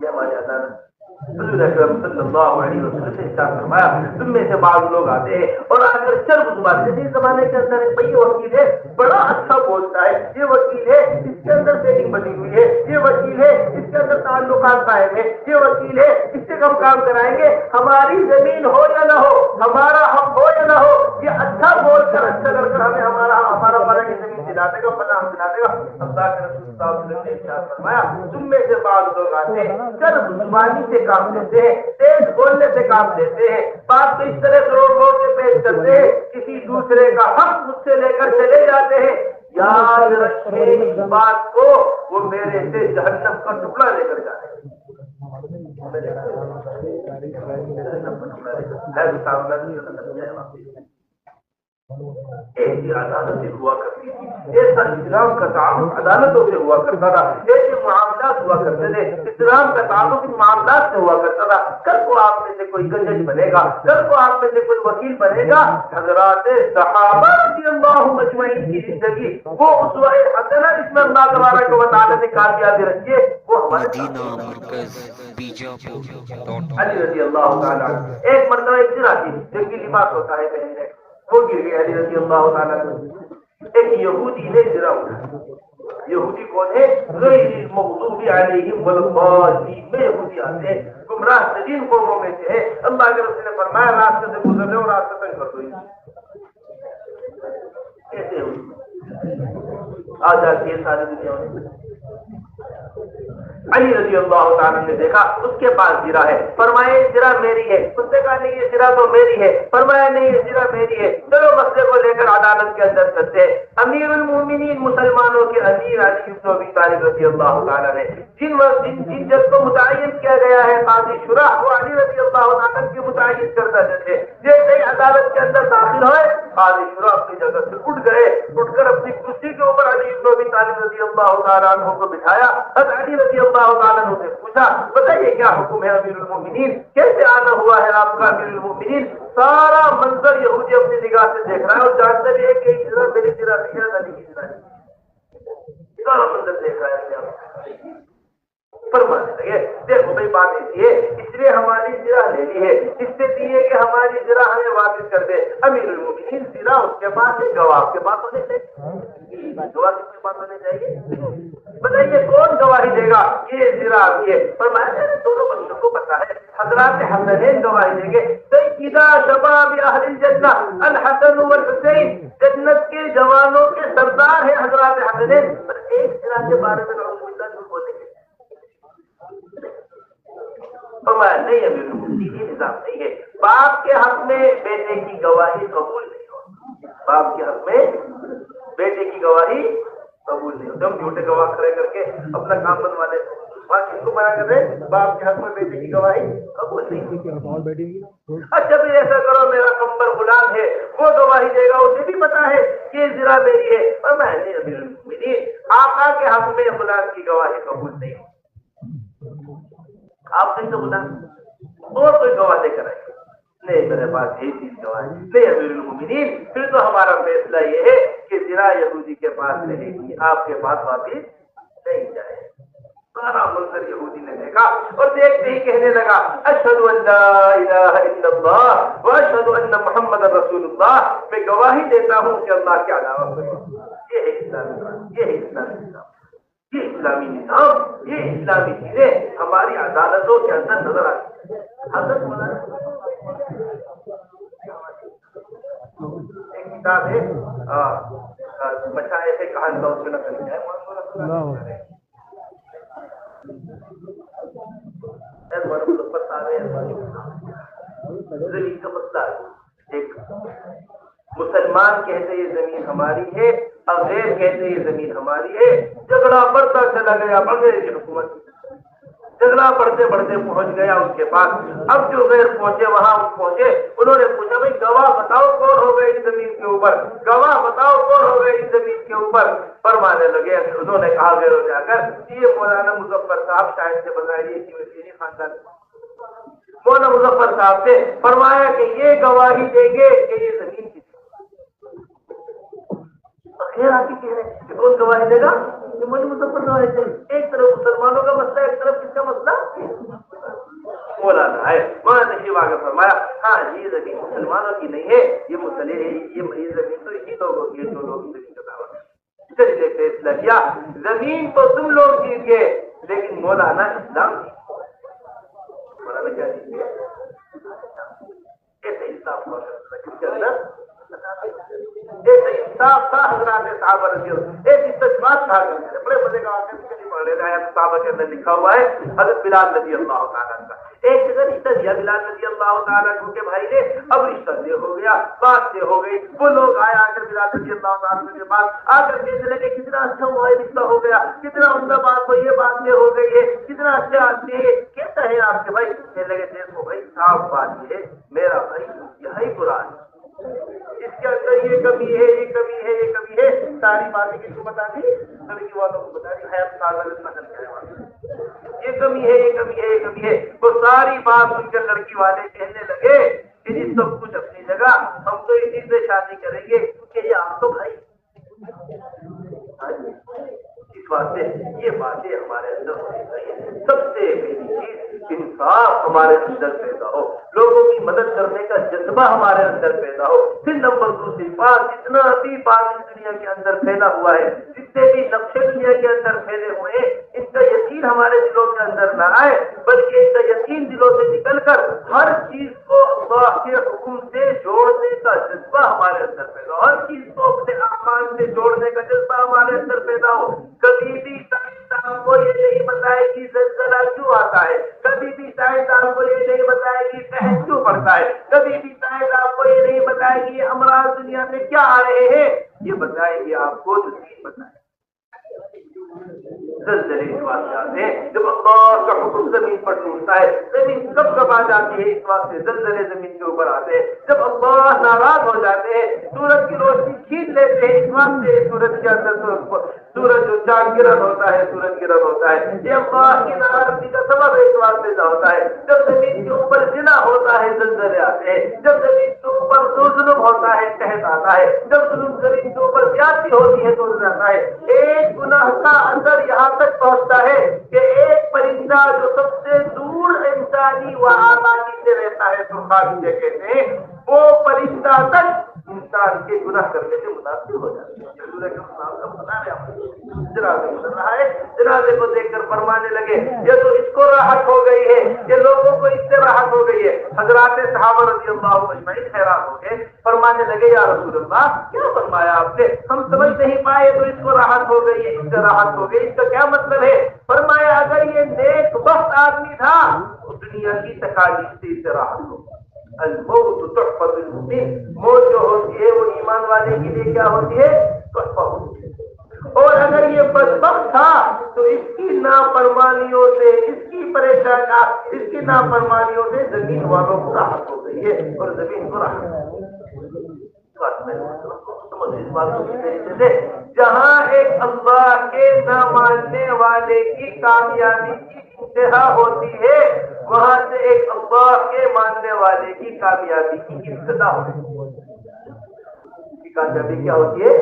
یہ ہماری عدالت حضور اکرم صلی اللہ علیہ وسلم نے ارشاد فرمایا تم میں سے بعض لوگ آتے ہیں اور آ کر چرب زبان سے، اس زمانے کے اندر ایک بھائی وکیل ہے بڑا اچھا بولتا ہے، یہ وکیل ہے اس کے اندر سیٹنگ بنی ہوئی ہے، یہ وکیل ہے اس کے اندر تعلقات قائم ہے، یہ وکیل ہے اس سے ہم کام کرائیں گے، ہماری زمین ہو یا نہ ہو، ہمارا حق ہو یا نہ ہو، یہ اچھا بول کر اچھا کر کر ہمیں ہمارا یہ زمین دلا دے گا، پناہ دلا دے گا۔ اللہ کے رسول صلی اللہ علیہ وسلم نے ارشاد فرمایا تم میں سے بعض لوگ آتے ہیں صرف زبانی سے کام لیتے ہیں، تیز بولنے سے کام لیتے ہیں، بات کو اس طرح سے روڑ کے پیش کرتے ہیں، کسی دوسرے کا حق مجھ سے لے کر چلے جاتے ہیں، یاد رکھیں اس بات کو، وہ میرے سے جہنم کا ٹکڑا لے کر جاتے ہیں۔ ایسی عدالتیں ہوا کرتی تھی، ایسا اسلام کا تعلق عدالتوں سے ہوا کرتا تھا، ایسے معاملات ہوا کرتے تھے، اسلام کا تعلق ان معاملات سے ہوا کرتا تھا۔ کل کو آپ میں سے کوئی جج بنے گا، کل کو آپ میں سے کوئی وکیل بنے گا، حضرات صحابہ رضی اللہ مجمعین کی زندگی وہ اسوہ حسنہ جس میں اللہ تبارک و تعالی نے کامیابی رکھی ہے، وہ ہمارے علی رضی اللہ تعالیٰ عنہ ایک مرتبہ ایک زرا تھی، جنگی لباس ہوتا ہے پہننے، وہ گر گئی علی رضی اللہ تعالیٰ عنہ۔ ایک یہودی نے زرا اٹھا، یہودی کون ہے؟ غیر المغضوب علیہم والضالین میں یہودی آتے ہیں، گمراہ ترین قوموں میں سے ہے۔ اللہ کے رسول نے فرمایا راستے سے گزر رہے ہو، راستے تنگ کر دو۔ کیسے آ جاتی ہے ساری دنیا میں۔ علی رضی اللہ تعالیٰ نے دیکھا اس کے پاس زرا ہے، فرمایا یہ زرا میری ہے، اس نے کہا نہیں یہ زرا تو میری ہے، فرمایا نہیں یہ زرا میری ہے، چلو مسئلے کو لے کر عدالت کے اندر چلتے۔ امیر المومنین مسلمانوں کے امیر علی بن ابی طالب رضی اللہ تعالیٰ نے جن جج کو متعین کیا گیا ہے قاضی شرح، وہ علی رضی اللہ تعالیٰ کی متعین کردہ جج ہے۔ جیسے ہی عدالت کے اندر داخل ہوئے قاضی شرح اپنی جگہ سے اٹھ گئے، اٹھ کر اپنی کرسی کے اوپر علی بن ابی طالب رضی اللہ تعالیٰ عنہ کو بٹھایا۔ حضرت علی رضی اللہ تعالیٰ عنہ سے پوچھا بتائیے کیا حکم ہے امیر المومنین، کیسے آنا ہوا ہے آپ کا امیر المومنین؟ سارا منظر یہودی اپنی نگاہ سے دیکھ رہا ہے اور جانتا بھی ہے کہ یہ زرا میری زرا نہیں ہے، علی کی زرا ہے، سارا منظر دیکھ رہا ہے۔ فرمانے لگے دیکھو بھائی بات ایسی ہے، اس نے ہماری زرا لے لی ہے، اس سے دیے کہ ہماری زرا ہمیں واپس کر دے۔ امیر المومنین زرا اس کے پاس ہے، گواہ کے پاس ہونے چاہیے، گواہ کس کے پاس ہونے چاہیے؟ بتائیے کون گواہی دے گا یہ زرا آتی ہے؟ فرمایا دونوں بچوں کو پتا ہے، حضرات حسنین گواہی دیں گے۔ سیدہ شباب اہل الجنہ الحسن والحسین، جنت کے جوانوں کے سردار ہیں حضرات حسنین، پر ایک زرا کے بارے میں جھوٹ بولیں گے؟ فرمایا نہیں امیر المومنین یہ نظام نہیں ہے، باپ کے حق میں بیٹے کی گواہی قبول نہیں ہوتی، باپ کے حق میں بیٹے کی گواہی قبول نہیں ہوتی۔ ہم جھوٹے گواہ کھڑے کر کے اپنا کام بنوا لیتے، کس کو منع کر رہے؟ باپ کے حق میں بیٹے کی گواہی قبول نہیں ہوتی۔ اچھا بھی ایسا کرو میرا کمبر غلام ہے وہ گواہی دے گا، اسے بھی پتا ہے کہ یہ زرا میری ہے، اور میں نہیں امیر المومنین آقا کے حق میں غلام کی گواہی قبول نہیں ہوتی، آپ نہیں تو غلام اور کوئی گواہ دے کر آئے نہیں، میرے پاس یہی چیز گواہ نہیں امیر المومنین، پھر تو ہمارا فیصلہ یہ ہے کہ زرا یہودی کے پاس رہے گی، آپ کے پاس واپس نہیں جائے۔ سارا منظر یہودی نے دیکھا اور دیکھتے ہی کہنے لگا اشہد ان لا الہ الا اللہ واشہد ان محمد رسول اللہ، میں گواہی دیتا ہوں کہ اللہ کے علاوہ یہ ہے اسلامی نظام، یہ ہے اسلامی نظام، یہ اسلامی نظام، یہ اسلامی چیزیں ہماری عدالتوں کے اندر نظر آتی ہیں۔ حضرت مولانا ایک کتاب ہے مشائخ کہانت اس میں نقل کیا ہے، زمین کا مسئلہ ہے، ایک مسلمان کہتے یہ زمین ہماری ہے اور غیر کہتے یہ زمین ہماری ہے، جھگڑا بڑھتا چلا گیا، انگریز کی حکومت جھگڑا بڑھتے بڑھتے پہنچ گیا اس کے پاس۔ اب جو غیر پہنچے وہاں پہنچے، انہوں نے پوچھا بھائی گواہ بتاؤ کون ہو گئے اس زمین کے اوپر، گواہ بتاؤ کون ہو گئے اس زمین کے اوپر۔ فرمانے لگے، انہوں نے کہا غیر ہو جا کر یہ مولانا مظفر صاحب شاید سے بظاہری خاندان مولانا مظفر صاحب سے فرمایا کہ یہ گواہی دیں گے کہ یہ زمین کی خیر آتی کہہ رہے کہ کون گواہی دے گا؟ کہ مجھے مظفر گواہی دے۔ ایک طرف مسلمانوں کا مسئلہ، ایک طرف کس کا مسئلہ؟ مولانا ہے، مولانا تشریف آ کر فرمایا ہاں یہ زمین مسلمانوں کی نہیں ہے، یہ مسئلے یہ زمین تو اسی لوگوں کی ہے جو لوگ زمین کا دعویٰ چلیے فیصلہ کیا، زمین تو تم لوگ جیت گئے لیکن مولانا اسلام مولانا کیا جیت گئے؟ ایسے انصاف کے اندر ایک انصاف تھا حضرات صحابہ رضی اللہ، ایک استجمات کہا کرتے ہیں، بڑے مزے کا واقعہ نہیں پڑھ رہے ہیں، صحابہ کے اندر لکھا ہوا ہے حضرت بلال رضی اللہ تعالیٰ کا ایک جگہ رشتہ دیا بلال رضی اللہ تعالیٰ کے بھائی نے، اب رشتہ دے ہو گیا، بات سے ہو گئی، وہ لوگ آئے آ کر بلال رضی اللہ تعالیٰ کے پاس آ کر کہنے لگے کتنا اچھا ہوا ہے رشتہ ہو گیا، کتنا عمدہ بات ہو، یہ بات سے ہو گئی ہے، کتنا اچھا آدمی ہے، کہتا ہے آپ کے بھائی، کہنے لگے دیکھو بھائی صاف بات یہ ہے میرا بھائی یہی برا ہے، اس کے اندر یہ کمی ہے، یہ کمی ہے، یہ کمی ہے، ساری باتیں کس کو بتا دی؟ لڑکی والوں کو بتا دی، حیات تازہ نسل کرنے والے، یہ کمی ہے، یہ کمی ہے، یہ کمی ہے، وہ ساری بات سن کر لڑکی والے کہنے لگے کہ جی سب کچھ اپنی جگہ، ہم تو اسی سے شادی کریں گے کیونکہ یہ آپ تو بھائی، اس واسطے یہ باتیں ہمارے اندر ہونی چاہیے، سب سے پہلی چیز انصاف ہمارے اندر پیدا ہو، لوگوں کی مدد کرنے کا جذبہ ہمارے اندر پیدا ہو، پھر نمبر دوسری بات، جتنا بھی بات اس دنیا کے اندر پھیلا ہوا ہے، جتنے بھی نقشے دنیا کے اندر پھیلے ہوئے ہیں، ان کا یقین ہمارے دلوں کے اندر نہ آئے، بلکہ ان کا یقین دلوں سے نکل کر ہر چیز کو اللہ کے حکم سے جوڑنے کا جذبہ ہمارے اندر پیدا ہو، ہر چیز کو اپنے اعمال سے جوڑنے کا جذبہ ہمارے اندر پیدا ہو، کبھی بھی سائنسدان کو یہ نہیں بتائے کہ زلزلہ کیوں آتا ہے، کبھی بھی سائنسدان کو یہ نہیں بتائے کہ قحط کیوں پڑتا ہے، کبھی بھی سائنسدان کو یہ نہیں بتائے کہ یہ امراض دنیا میں کیا آ رہے ہیں، یہ بتائیں گے آپ کو جو چیز بتائے زلزلے اس واسطے آتے ہیں جب اللہ کا حکم زمین پر ٹوٹتا ہے، زمین کب کب آ جاتی ہے اس واسطے زلزلے زمین کے اوپر آتے ہیں، جب اللہ ناراض ہو جاتے ہیں سورج کی روشنی کھینچ لیتے ہیں اس واسطے سورج کے اندر سورج جو چاند گرہن ہوتا ہے، سورج گرہن ہوتا ہے، یہ اللہ کی ناراضگی کا سبب اس واسطے ہوتا ہے، جب زمین کے اوپر زنا ہوتا ہے زلزلے آتے ہیں، جب زمین کے اوپر ظلم ہوتا ہے قحط آتا ہے، جب ظلم زمین کے اوپر زیادتی ہوتی ہے تو آتا ہے، ایک گناہ کا اثر یہاں تک پہنچتا ہے کہ ایک پرندہ جو سب سے دور انسانی و آبادی سے رہتا ہے سرخاب سے کہتے ہیں، وہ پرندہ تک انسان کے گناہ کرنے سے متاثر ہو جاتا ہے۔ جنازے گزر رہا ہے، جنازے کو دیکھ کر فرمانے لگے یہ تو اس کو راحت ہو گئی ہے، یہ لوگوں کو اس سے راحت ہو گئی ہے۔ حضرات صحابہ رضی اللہ اجمعین حیران ہو گئے، فرمانے لگے یا رسول اللہ کیا فرمایا آپ نے، ہم سمجھ نہیں پائے، تو اس کو راحت ہو گئی ہے، اس سے راحت ہو گئی، اس کا کیا مطلب ہے؟ فرمایا اگر یہ نیک بخت آدمی تھا تو دنیا کی تکالیف سے اس سے راحت ہو۔ الموت تحفۃ المؤمن، موت جو ہوتی ہے وہ ایمان والے کے لیے کیا ہوتی ہے؟ تحفہ ہوتی ہے۔ اور اگر یہ بدبخت تھا تو اس کی نافرمانیوں سے، اس کی پریشانی، اس کی نافرمانیوں سے زمین والوں کو راحت ہو گئی ہے اور زمین کو راحت ہو گئی ہے۔ جہاں ایک اللہ کے نہ ماننے والے کی کامیابی کی انتہا ہوتی ہے، وہاں سے ایک اللہ کے ماننے والے کی کامیابی کی ابتدا ہوتی ہے۔ کامیابی کیا ہوتی ہے؟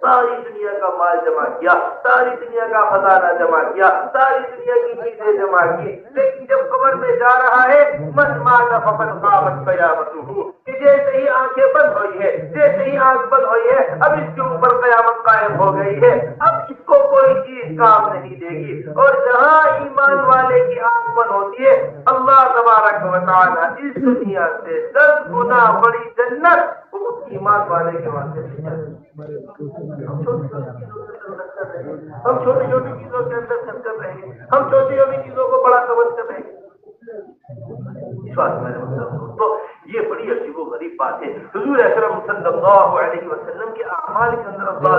ساری دنیا کا مال جمع کیا، ساری دنیا کا خزانہ جمع کیا، ساری دنیا کی چیزیں جمع کی، لیکن جب قبر میں جا رہا ہے من مات فقد قامت قیامتہ، کہ جیسے ہی آنکھیں بند ہوئی ہے، جیسے ہی آنکھ بند ہوئی ہے اب اس کے اوپر قیامت قائم ہو گئی ہے، اب اس کو کوئی چیز کام نہیں دے گی۔ اور جہاں ایمان والے کی آنکھ بند ہوتی ہے اللہ تبارک و تعالی اس دنیا سے 10 گنا بڑی جنت ایمان والے کے واسطے۔ ہم چھوٹی چھوٹی چیزوں کے اندر خرچ کر رہے ہیں، ہم چھوٹی چھوٹی چیزوں کو بڑا سمجھ کر رہے ہیں۔ اس بات میں دوستو یہ بڑی عجیب و غریب بات ہے۔ حضور اکرم صلی اللہ علیہ وسلم کے اعمال کے اندر اللہ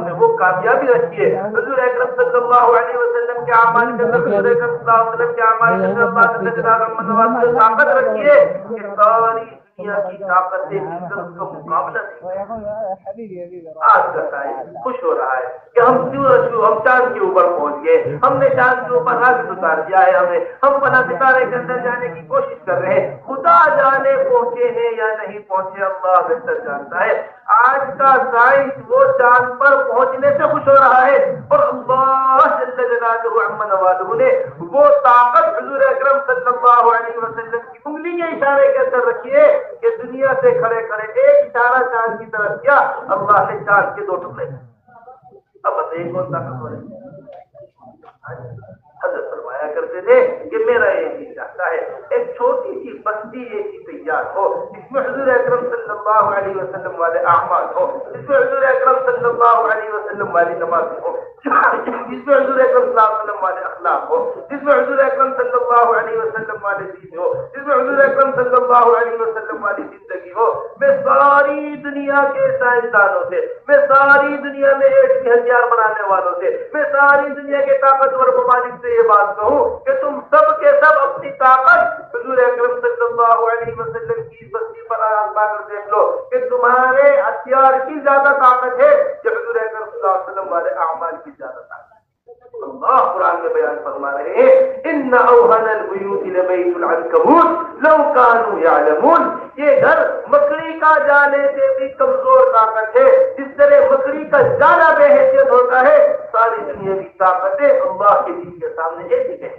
نے وہ کامیابی رکھی ہے۔ حضور اکرم صلی اللہ علیہ وسلم کے اعمال کے اندر، حضور اکرم صلی اللہ علیہ وسلم کے اعمال کے اندر اللہ نے طاقت رکھی ہے کہ ساری دنیا کی طاقت سے مل کر اس کا مقابلہ نہیں۔ آج کا سائنس خوش ہو رہا ہے کہ ہم چاند کے اوپر پہنچ گئے، ہم نے چاند کے اوپر راکٹ اتار دیا ہے، ہم فلاں ستارے کے اندر جانے کی کوشش کر رہے ہیں۔ خدا جانے پہنچے ہیں یا نہیں پہنچے اللہ بہتر جانتا ہے۔ آج کا سائنس وہ چاند پر پہنچنے سے خوش ہو رہا ہے اور اللہ جل جلالہ عما نوالہ نے وہ طاقت حضور اکرم صلی اللہ علیہ وسلم کی انگلی کے اشارے کے اندر رکھی ہے کہ دنیا سے کھڑے کھڑے ایک اشارہ چاند کی طرف کیا، اللہ نے چاند کے 2 ٹکڑے۔ اب بتائیے کون طاقت ہو رہی ہے؟ حضرت فرمایا کرتے تھے کہ میرا یہ جی چاہتا ہے ایک چھوٹی سی بستی ایسی تیار ہو جس میں حضور اکرم صلی اللہ علیہ وسلم والے اعمال ہو، جس میں حضور اکرم صلی اللہ علیہ وسلم والی نماز ہو، جس میں حضور اکرم صلی اللہ علیہ وسلم والے اخلاق ہو، جس میں حضور اکرم صلی اللہ علیہ وسلم والے دین ہو، جس میں حضور اکرم صلی اللہ علیہ وسلم والی زندگی ہو۔ میں ساری دنیا کے سائنسدانوں سے، میں ساری دنیا میں ایٹمی ہتھیار بنانے والوں سے، میں ساری دنیا کے طاقتور ممالک سے یہ بات کہوں کہ تم سب کے سب اپنی طاقت حضور اکرم صلی اللہ علیہ وسلم کی بستی پر آزما کر دیکھ لو کہ تمہارے ہتھیار کی زیادہ طاقت ہے کہ حضور اکرم صلی اللہ علیہ وسلم والے اعمال کی زیادہ طاقت۔ اللہ قرآن میں بیان فرما رہے ہیں ان اوہن البیوت لبیت العنکبوت لو کانوا یعلمون، یہ گھر مکڑی کا جانے سے بھی کمزور طاقت ہے، جس طرح مکڑی کا جانا بے حیثیت ہوتا ہے، ساری دنیا کی طاقتیں اللہ کے دین کے سامنے ایک ہی ہیں۔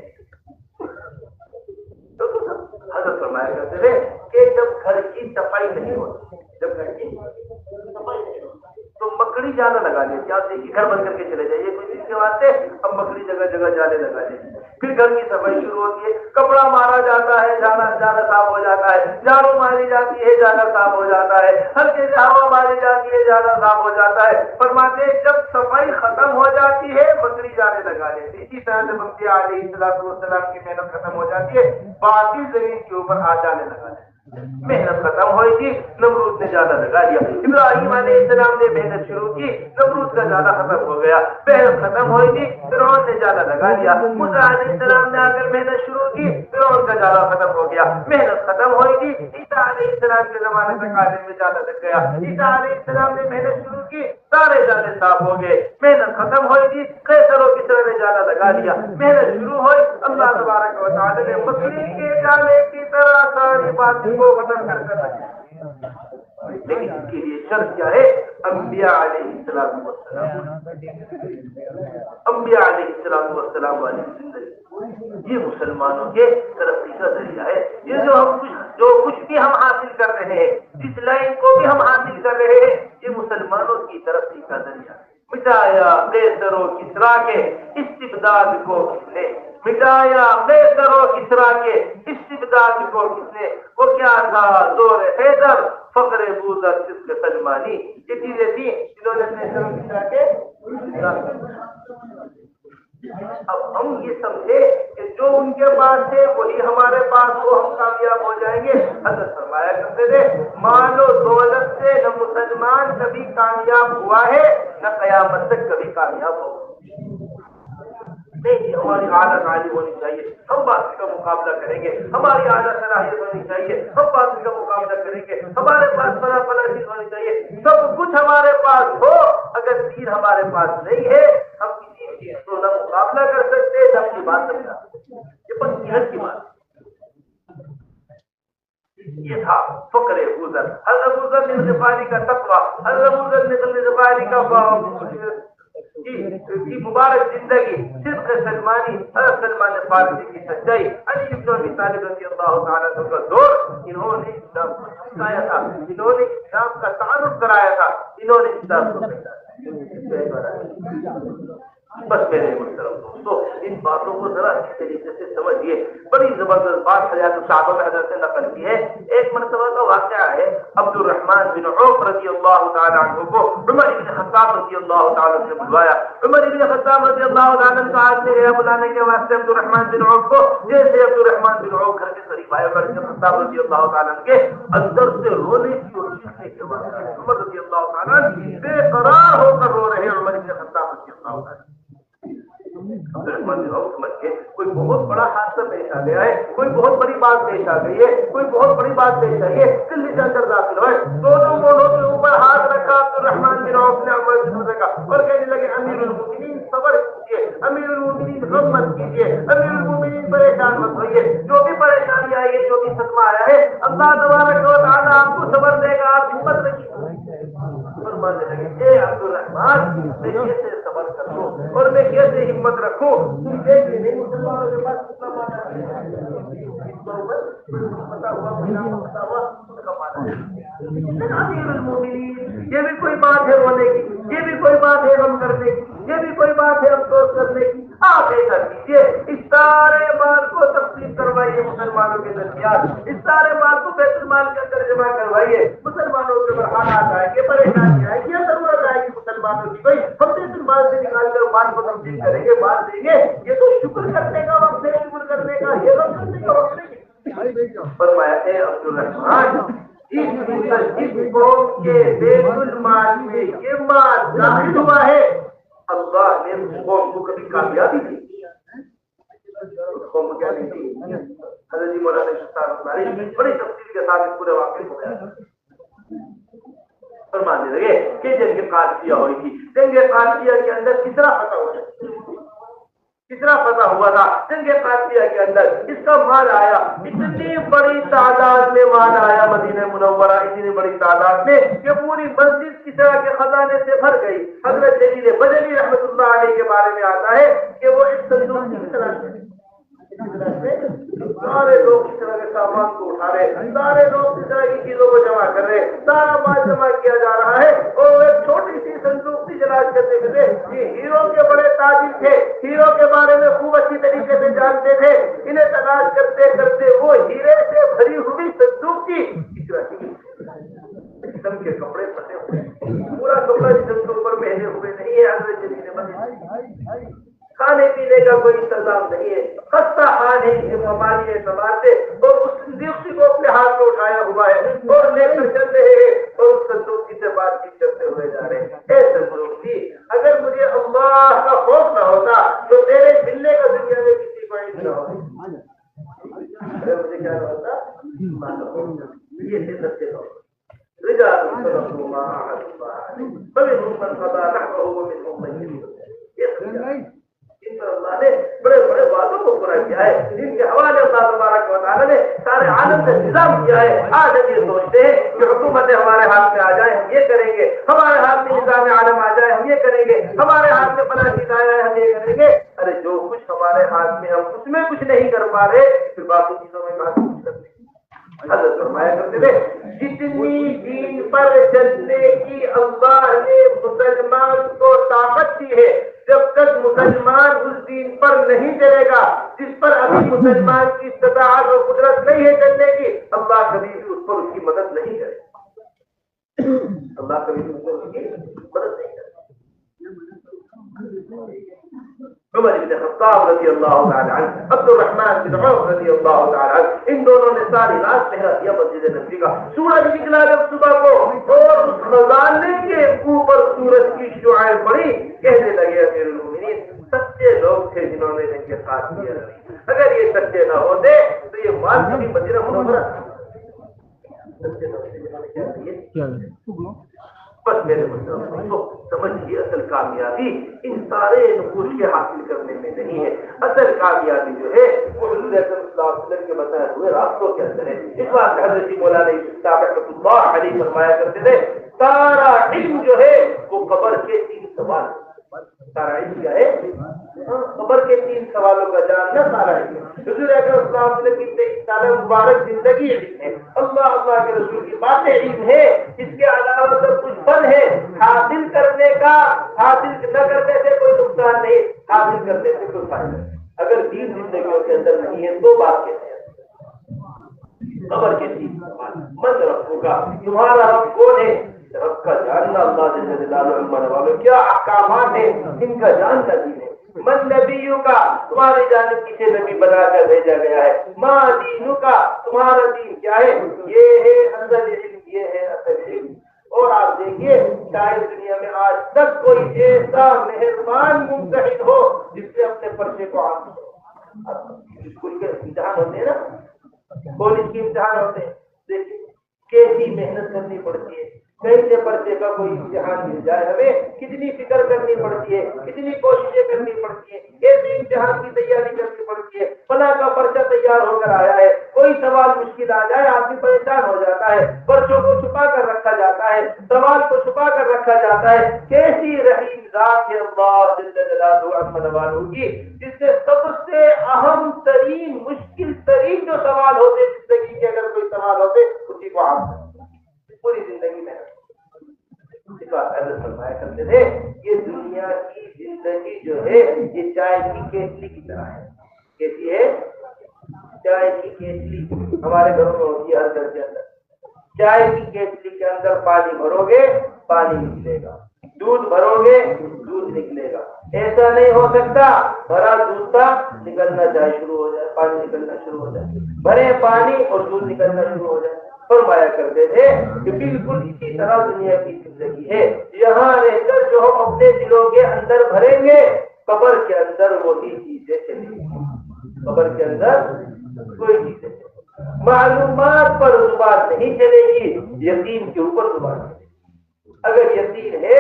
حضرت فرمایا کرتے تھے کہ جب گھر کی صفائی نہیں ہوتی، جب گھر کی صفائی نہیں ہوتی تو مکڑی جانا لگا لیتی۔ آپ دیکھیے گھر بند کر کے چلے جائیے کوئی چیز کے واسطے، اب مکڑی جگہ جگہ جانے لگا لیتی، پھر گھر کی صفائی شروع ہوتی ہے، کپڑا مارا جاتا ہے، جانا صاف ہو جاتا ہے، جھاڑو ماری جاتی ہے، جانا صاف ہو جاتا ہے، ہلکے سے ہوا ماری جاتی ہے، جانا صاف ہو جاتا ہے۔ فرماتے ہیں جب صفائی ختم ہو جاتی ہے مکڑی جانے لگا لیتی۔ اسی طرح جب انبیاء علیہ السلام کی محنت ختم ہو جاتی ہے باقی زمین کے اوپر آ جانے لگا لیتی۔ محنت ختم ہوئی تھی، نمرود نے جانا لگا لیا۔ ابراہیم علیہ السلام نے محنت شروع کی، نمرود کا جانا ختم ہو گیا۔ محنت ختم ہوئی تھی، فرعون نے جانا لگا لیا۔ موسیٰ علیہ السلام نے آ کر محنت شروع کی، فرعون کا جانا ختم ہو گیا۔ محنت ختم ہوئی تھی، عیسیٰ علیہ السلام کے زمانے تک عالم میں جانا لگ گیا۔ عیسیٰ علیہ السلام نے محنت شروع کی، سارے جانے صاف ہو گئے۔ محنت ختم ہوئی تھی، قیصر و کسریٰ نے جانا لگا لیا۔ محنت شروع ہوئی، اللہ تبارک و تعالی نے مکڑی کے جانے کی طرح ساری باتیں کو ختم کر کر رکھا۔ لیکن اس کے لیے شرط کیا ہے؟ انبیاء علیہ السلام انبیاء علیہ السلام والی زندگی، یہ مسلمانوں کے ترقی کا ذریعہ ہے۔ یہ جو کچھ بھی ہم حاصل کر رہے ہیں، جس لائن کو بھی ہم حاصل کر رہے ہیں، یہ مسلمانوں کی ترقی کا ذریعہ ہے۔ مٹایا قیصر و کسریٰ کے استبداد کو کس نے؟ مٹایا قیصر و کسریٰ کے استبداد کو کس نے؟ وہ کیا تھا؟ زور حیدر، فقر بوذر، صدق سلمانی، یہ چیزیں تھیں جنہوں نے قیصر و کسریٰ کے۔ اب ہم یہ سمجھے کہ جو ان کے پاس ہے وہی ہمارے پاس ہو، ہم کامیاب ہو جائیں گے۔ حضرت فرمایا کرتے تھے مال و دولت سے نہ مسلمان کبھی کامیاب ہوا ہے نہ قیامت تک کبھی کامیاب ہوگا۔ نہیں، ہماری عادت عالی ہونی چاہیے، ہم باطل کا مقابلہ کریں گے۔ ہماری عادت صلاحیت ہونی چاہیے، ہم باطل کا مقابلہ کریں گے۔ ہمارے پاس فلاں چیز ہونی چاہیے، سب کچھ ہمارے پاس ہو، اگر دین ہمارے پاس نہیں ہے ہم کسی چیز کو نہ مقابلہ کر سکتے نہ اپنی بات سمجھا سکتے۔ یہ بس کی بات، یہ تھا فقر بوذر۔ حضرت بوذر نے غفاری کا تقویٰ، حضرت بوذر نے غفاری کا کی مبارک زندگی، صدق سلمانی، حضرت سلمان فارسی کی سچائی، علی بن ابی طالب رضی اللہ تعالیٰ عنہ کا دور، انہوں نے اسلام کو سکھایا تھا، انہوں نے اسلام کا تعارف کرایا تھا، انہوں نے اسلام کو پہچانا۔ بس میرے محترم دوستو، ان باتوں کو ذرا اچھی طریقے سے سمجھیے۔ بڑی زبردست بات حیات الصحابہ میں حضرت نے نقل کی ہے۔ ایک مرتبہ کا واقعہ ہے، عبد الرحمن بن عوف رضی اللہ تعالیٰ عنہ کو عمر بن خطاب رضی اللہ تعالیٰ نے بلوایا۔ عمر بن خطاب رضی اللہ تعالیٰ نے کہا کہ گیا بلانے کے واسطے عبد الرحمن بن عوف کو۔ جیسے عبد الرحمن بن عوف گھر کے قریب آئے، عمر بن خطاب رضی اللہ تعالیٰ کے اندر سے رونے کی اور چیخنے کی آواز آئی۔ عمر رضی اللہ تعالیٰ بے قرار ہو کر رو رہے ہیں۔ عمر بن خطاب رضی اللہ تعالیٰ کوئی بہت بڑا حادثہ پیش آ گیا ہے، کوئی بہت بڑی بات پیش آ گئی ہے، کوئی بہت بڑی بات پیش آئی ہے، دلی کے اندر داخل ہوئے، دونوں مونوں کے اوپر ہاتھ رکھا عبد الرحمن بن عوف نے عمر بن خطاب کا، اور کہنے لگے امیر المؤمنین صبر کیجیے، امیر المؤمنین غم مت کیجیے، امیر المؤمنین پریشان مت ہوئیے، جو بھی پریشانی آئی ہے، جو بھی صدمہ آیا ہے، اللہ تبارک و تعالیٰ آپ کو صبر دے گا، آپ ہمت رکھیے۔ فرمانے لگے اے عبد الرحمن، میں کیسے صبر کروں اور میں کیسے ہمت رکھوں؟ تم دیکھ لیں نہیں مسلمانوں کے پاس کتنا مانا ہے، امیر المومنین، یہ بھی کوئی بات ہے رونے کی، یہ بھی کوئی بات ہے غم کرنے کی، یہ بھی کوئی بات ہے افسوس کرنے کی۔ آپ ایسا کیجیے، اس سارے مال کو تقسیم کروائیے مسلمانوں کے درمیان، اس سارے مال کو بیت المال کے اندر جمع کروائیے۔ فرمائیے مسلمانوں کے اوپر حالات آئیں گے، پریشانی آئے گی، ضرورت آئے گی مسلمانوں کی، بھائی ہم بیت المال سے نکال کر مال کو تقسیم کریں گے، مال دیں گے، یہ تو شکر کرنے کا وقت ہے، شکر کرنے کا، یہ غم کرنے کا وقت نہیں۔ فرمایا اے عبد الرحمان، جس قوم کے بیت المال میں یہ مال داخل ہوا ہے، اللہ نے اس قوم کو کبھی کامیابی دی، اس قوم کو کیا نہیں دی؟ حضرت جی مولانا شاہ بڑی تفصیل کے ساتھ اس پورے واقعے کو بیان فرمانے لگے کہ جنگ قادسیہ ہوئی تھی، جنگ قادسیہ کے اندر کتنا فتح ہوا کتنا فتح ہوا تھا جنگ قادسیہ کے اندر، اس کا مال آیا، اتنی بڑی تعداد میں مال آیا مدینہ منورہ، اتنی بڑی تعداد میں کہ پوری مسجد کسرا کے خزانے سے بھر گئی۔ حضرت جلیل بجلی رحمۃ اللہ علیہ کے بارے میں آتا ہے کہ وہ ایک صندوق کی طرح سے سارے لوگ اس طرح کے سامان کو اٹھا رہے، سارے لوگ اس طرح کی چیزوں کو جمع کر رہے، سارا مال جمع کیا جا رہا ہے، اور ایک چھوٹی سی صندوق کی تلاش کرتے کرتے، یہ ہیرو کے بڑے تاجر تھے، ہیرو کے بارے میں خوب اچھی طریقے سے جانتے تھے، انہیں تلاش کرتے کرتے وہ ہیرے سے بھری ہوئی صندوق کی قسم کے کپڑے پھٹے ہوئے، پورا کپڑا جسم کے اوپر پہنے ہوئے نہیں ہے، حضرت جلیل بجلی کھانے پینے کا کوئی انتظام نہیں ہے، خستہ حال ہے مالی اعتبار سے، اور اس صندوق کو اپنے ہاتھ میں اٹھایا ہوا ہے اور لے کر چل رہے ہیں، اور اس صندوق سے بات چیت کرتے ہوئے جا رہے ہیں۔ اے صندوق جی، اگر مجھے اللہ کا خوف نہ ہوتا تو تیرے ملنے کا دنیا میں کسی کو علم نہ ہوتا، اگر مجھے کیا نہ ہوتا، یہ شدت سے ہوتا رجال صدقوا ما عاهدوا الله عليه فمنهم من قضى نحبه ومنهم من ينتظر۔ ان پر اللہ نے بڑے بڑے وعدوں کو پورا کیا ہے، جن کے حوالے اللہ تبارک و تعالیٰ نے سارے عالم سے انتظام کیا ہے۔ آج ہم یہ سوچتے ہیں کہ حکومتیں ہمارے ہاتھ میں آ جائیں ہم یہ کریں گے، ہمارے ہاتھ میں نظام عالم آ جائے ہم یہ کریں گے، ہمارے ہاتھ میں فلاں چیز آ جائے ہم یہ کریں گے۔ ارے جو کچھ ہمارے ہاتھ میں ہم اس میں کچھ نہیں کر پا رہے، پھر باقی چیزوں میں کہاں کچھ کرتے ہیں۔ حضرت فرمایا کرتے تھے جتنی دین پر چلنے کی اللہ نے مسلمان کو طاقت دی ہے، جب تک مسلمان اس دین پر نہیں چلے گا جس پر ابھی مسلمان کی استطاعت اور قدرت نہیں ہے چلنے کی، اللہ کبھی بھی اس پر اس کی مدد نہیں کرے، اللہ کبھی بھی اس پر اس کی مدد نہیں کرے۔ عمر بن خطاب رضی اللہ تعالی عنہ، عبد الرحمن بن عوف رضی اللہ تعالی عنہ، ان دونوں نے ساری رات پہرا دیا مسجد نبوی کا۔ سورج نکلا جب صبح کو اور اس خزانے کے اوپر سورج کی شعاعیں پڑی، کہنے لگے امیر المومنین سچے لوگ تھے جنہوں نے ان کے ساتھ کیا، اگر یہ سچے نہ ہوتے تو یہ مال کبھی مدینہ منورہ بس میرے مطلب سمجھیے اصل کامیابی ان سارے نقوش کے حاصل کرنے میں نہیں ہے، اصل کامیابی جو ہے وہ حضور اکرم صلی اللہ علیہ وسلم کے بتائے ہوئے راستوں کے اندر ہے۔ اس بات حضرت مولانا یوسف رحمۃ اللہ علیہ فرمایا کرتے تھے سارا علم جو ہے وہ قبر کے 3 سوال، سارا علم کیا ہے؟ قبر کے 3 سوالوں کا جاننا سارا علم۔ حضور اکرم صلی اللہ علیہ وسلم کی 23 سالہ مبارک زندگی علم ہے، اللہ کے رسول کی باتیں علم ہے، اس کے علاوہ سب کچھ فن ہے، حاصل کرنے کا، حاصل نہ کرنے سے کوئی نقصان نہیں، حاصل کرنے سے کوئی فائدہ۔ اگر 3 زندگیوں کے اندر نہیں ہے تو بات کہتے ہیں قبر کے 3 سوال، من رب کا، تمہارا رب کون ہے؟ رب کا جاننا، اللہ جل جلالہ کیا احکامات ہیں ان کا جاننا دین ہے۔ من نبیوں کا، تمہاری جانب کسے نبی بنا کر بھیجا گیا ہے۔ ما دینوں کا، تمہارا دین کیا ہے؟ یہ ہے اصل علم، یہ ہے اصل علم۔ اور آپ دیکھیے شاید دنیا میں آج تک کوئی ایسا مہربان ممتحن ہو جس نے اپنے پرچے کو عام کیا۔ اسکول کے امتحان ہوتے ہیں نا، کالج کے امتحان ہوتے ہیں، دیکھیے کیسی محنت کرنی پڑتی ہے، کیسے پرچے کا کوئی امتحان مل جائے ہمیں کتنی فکر کرنی پڑتی ہے، کتنی کوششیں کرنی پڑتی ہیں، کیسے امتحان کی تیاری کرنی پڑتی ہے۔ فلاں کا پرچہ تیار ہو کر آیا ہے، کوئی سوال مشکل آ جائے آدمی پریشان ہو جاتا ہے، پرچوں کو چھپا کر رکھا جاتا ہے، سوال کو چھپا کر رکھا جاتا ہے۔ کیسی رحیم ذات ہے اللہ جل جلالہ عما نوالہ کی، جس سے سب سے اہم ترین مشکل ترین جو سوال ہوتے زندگی کے، اگر کوئی سوال ہوتے اسی کو آپ پوری زندگی میں فرمایا کرتے تھے یہ دنیا کی زندگی جو ہے یہ چائے کی کیتلی کی طرح ہے۔ کیسی ہے؟ چائے کی کیتلی ہمارے گھروں میں ہوتی ہے، ہر گھر کے اندر چائے کی کیٹلی کے اندر پانی بھرو گے پانی نکلے گا، دودھ بھرو گے دودھ نکلے گا۔ ایسا نہیں ہو سکتا بھرا دودھ کا نکلنا جائے شروع ہو جائے، پانی نکلنا شروع ہو جائے، بھرے پانی اور دودھ نکلنا شروع ہو جائے۔ فرمایا کرتے تھے کہ بالکل اسی طرح دنیا کی زندگی ہے، یہاں رہ کر جو ہم اپنے دلوں کے اندر بھریں گے قبر کے اندر وہی چیزیں چلیں گی، قبر کے اندر کوئی چیزیں معلومات پر زبان نہیں چلے گی، یقین کے اوپر زبان چلے گی۔ اگر یقین ہے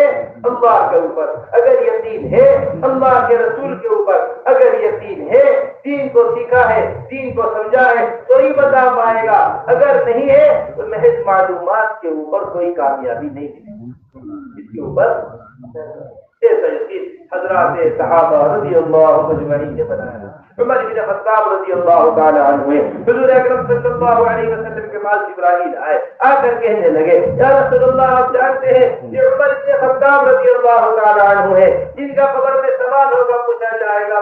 اللہ کے اوپر، اگر یقین ہے اللہ کے رسول کے اوپر، اگر یقین ہے دین کو سیکھا ہے دین کو سمجھا ہے تو ہی بتا پائے گا، اگر نہیں ہے تو محض معلومات کے اوپر کوئی کامیابی نہیں ہے، اس کے اوپر ایسا یقین حضرات صحابہ رضی اللہ مجمعین نے بنایا۔ عمر بن خطاب رضی اللہ تعالی عنہ حضور اکرم صلی اللہ علیہ وسلم کے پاس جبرائیل آئے، آ کر کہنے لگے یا رسول اللہ آپ جانتے ہیں یہ عمر بن خطاب رضی اللہ تعالی عنہ ہے، جن کا قبر میں سوال ہوگا پوچھا جائے گا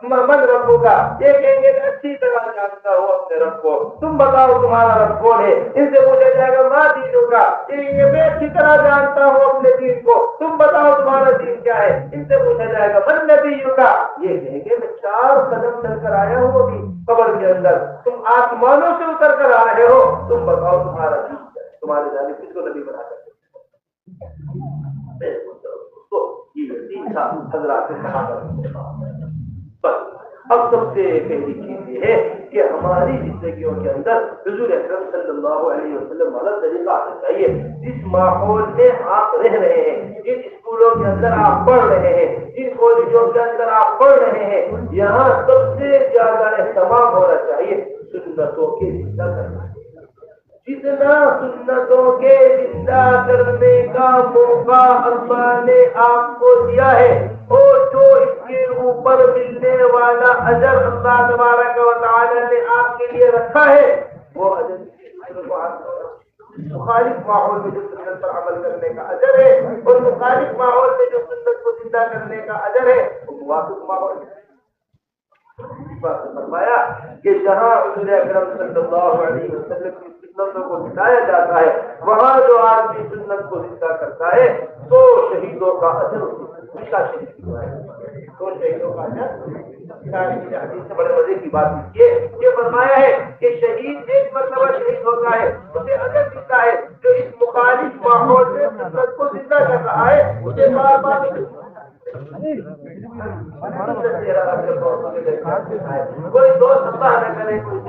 من ربو کا، یہ کہیں گے اچھی طرح جانتا ہوں اپنے رب کو، تم بتاؤ تمہارا رب کون ہے؟ ان سے پوچھا جائے گا ماں دینوں کا، یہ میں اچھی طرح جانتا ہوں اپنے دین کو، تم بتاؤ تمہارا دین کیا ہے؟ ان سے پوچھا جائے گا من نبیوں کا، یہ کہیں گے میں 4 قدم چل کر آیا ہوں ابھی قبر کے اندر، تم آسمانوں سے اتر کر آ رہے ہو، تم بتاؤ تمہارا دین کیا ہے؟ تمہارے جانب کس کو نبی بنا کر حضرات صحابہ۔ اب سب سے پہلی چیز یہ ہے کہ ہماری زندگیوں کے اندر حضور اکرم صلی اللہ علیہ وسلم والا طریقہ آنا چاہیے۔ جس ماحول میں آپ رہ رہے ہیں، جن اسکولوں کے اندر آپ پڑھ رہے ہیں، جن کالجوں کے اندر آپ پڑھ رہے ہیں، یہاں سب سے زیادہ اہتمام ہونا چاہیے سنتوں کے زندہ کرنا۔ جتنا سنتوں کے زندہ کرنے کا موقع اللہ نے آپ کو دیا ہے اور جو اس کے اوپر ملنے والا اجر اللہ تبارک و تعالی نے آپ کے لیے رکھا ہے، وہ اجر مخالف ماحول میں جو سنت پر عمل کرنے کا اجر ہے اور مخالف ماحول میں جو سنت کو زندہ کرنے کا اجر ہے وہ موافق ماحول ہے۔ فرمایا کہ جہاں حضور اکرم صلی اللہ علیہ وسلم کی سنتوں کو بتایا جاتا ہے وہاں جو آدمی سنت کو زندہ کرتا ہے تو شہیدوں کا اجر اس کا شہید ہوا ہے، تو شہیدوں کا اجر۔ حدیث سے بڑے مزے کی بات یہ فرمایا ہے کہ شہید ایک مرتبہ شہید ہوتا ہے اسے اجر ملتا ہے، جو اس مخالف ماحول میں سنت کو زندہ کر رہا ہے اسے بار بار کوئی دوست اللہ نہ کرے کوئی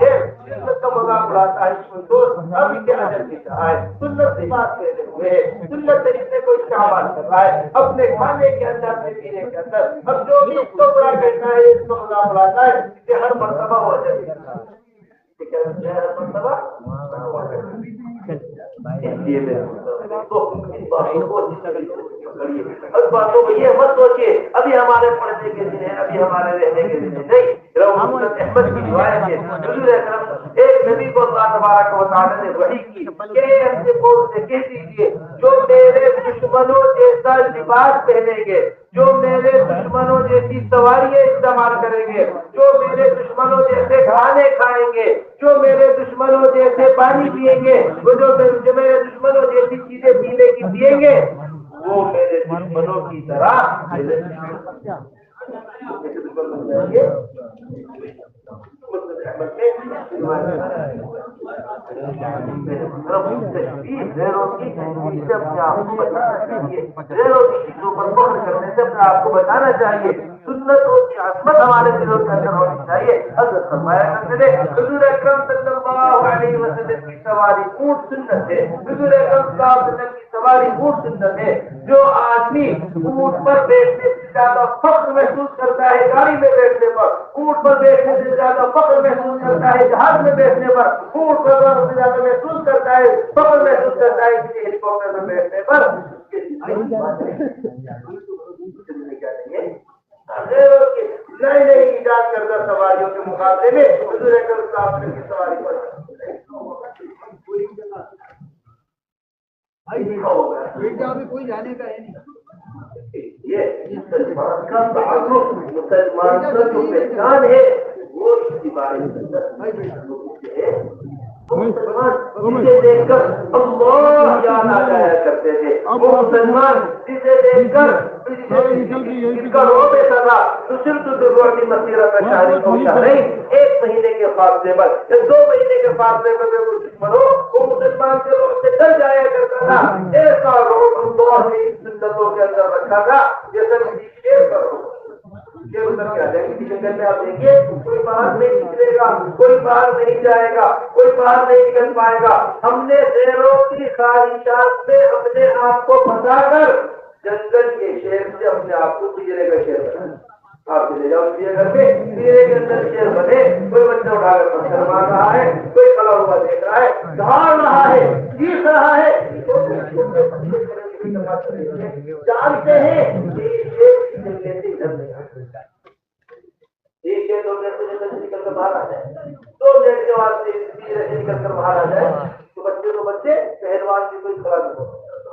سنت کا مذاق اڑاتا ہے، کوئی دوست ابھی کے اجر دے رہا ہے، سنت سے بات کرتے ہوئے سنت طریقے کو استعمال کر رہا ہے اپنے کھانے کے اندر اپنے پینے کے اندر، اب جو بھی اس کو برا کہتا ہے اس کو مذاق اڑاتا ہے کہ ہر مرتبہ وہ اجر دیتا ہے، ہر مرتبہ باتوں کو یہ مت سوچیے ابھی ہمارے پڑھنے کے دن ہے، ابھی ہمارے رہنے کے دن ہے، نہیں۔ احمد کی روایت ہے حضور اکرم ایک نبی کو اللہ تبارک و تعالی نے وحی کی کہ اپنے قوم سے کہہ دیجیے جو میرے دشمنوں جیسا لباس پہنیں گے، جو میرے دشمنوں جیسی سواریاں استعمال کریں گے، جو میرے دشمنوں جیسے کھانے کھائیں گے، جو میرے دشمنوں جیسے پانی پیئیں گے، وہ جو میرے دشمنوں جیسی چیزیں پینے کی پیئیں گے وہ میرے دشمنوں کی طرح آپ کو بتانا چاہیے، سنتوں کی عظمت ہمارے دلوں کے اندر ہونی چاہیے۔ حضرت فرمایا کرتے تھے حضور اکرم صلی اللہ علیہ وسلم کی سواری اونٹ سنت ہے، حضور اکرم صلی اللہ علیہ وسلم کی سواری اونٹ سنت ہے۔ جو آدمی اونٹ پر بیٹھنے سے زیادہ فخر محسوس کرتا ہے گاڑی میں بیٹھنے پر، اونٹ پر بیٹھنے سے زیادہ فخر محسوس کرتا ہے جہاز میں بیٹھنے پر، اونٹ پر سے زیادہ محسوس کرتا ہے فخر محسوس کرتا ہے کسی ہیلی کاپٹر میں بیٹھنے پر، نئی نئی ایجاد کردہ سواریوں کے مقابلے میں حضور اکرم صلی اللہ علیہ وسلم کی سواری پر کوئی جانے کا ہے نہیں۔ یہ مسلمان کا تعلق، مسلمان کا جو پہچان ہے وہ اس کے بارے میں وہ مسلمان جسے دیکھ کر اللہ یاد آ جایا کرتے تھے، وہ مسلمان جسے دیکھ کر جس کا روب ایسا تھا نصرت الدروٹی مسیرت شہری کو نہیں، 1 مہینے کے فاصلے پر یا 2 مہینے کے فاصلے پر وہ دشمن ہو وہ مسلمان کے روب سے ڈر جایا کرتا تھا، ایسا روب اللہ نے سنتوں کے اندر رکھا تھا جیسے کسی شیر پر ہو جنگل میں آپ دیکھیے کوئی باہر نہیں نکلے گا، کوئی باہر نہیں جائے گا، کوئی باہر نہیں نکل پائے گا۔ ہم نے شیروں کی خواہشات میں اپنے آپ کو پھنسا کر جنگل کے شیر سے اپنے آپ کو پنجرے کا شیر بنا۔ آپ چلے جاؤ پنجرے گھر میں، پنجرے کے اندر شیر بنے، کوئی بچہ اٹھا کر پتھر مار رہا ہے، کوئی کھڑا ہوا دیکھ رہا ہے، دھاڑ رہا ہے، چیخ رہا ہے، جانتے ہیں نکل کر باہر آ جائے، 2 منٹ کے بعد سے نکل کر باہر آ جائے تو بچے پہلوان کی کوئی کھڑا نہیں ہو سکتا۔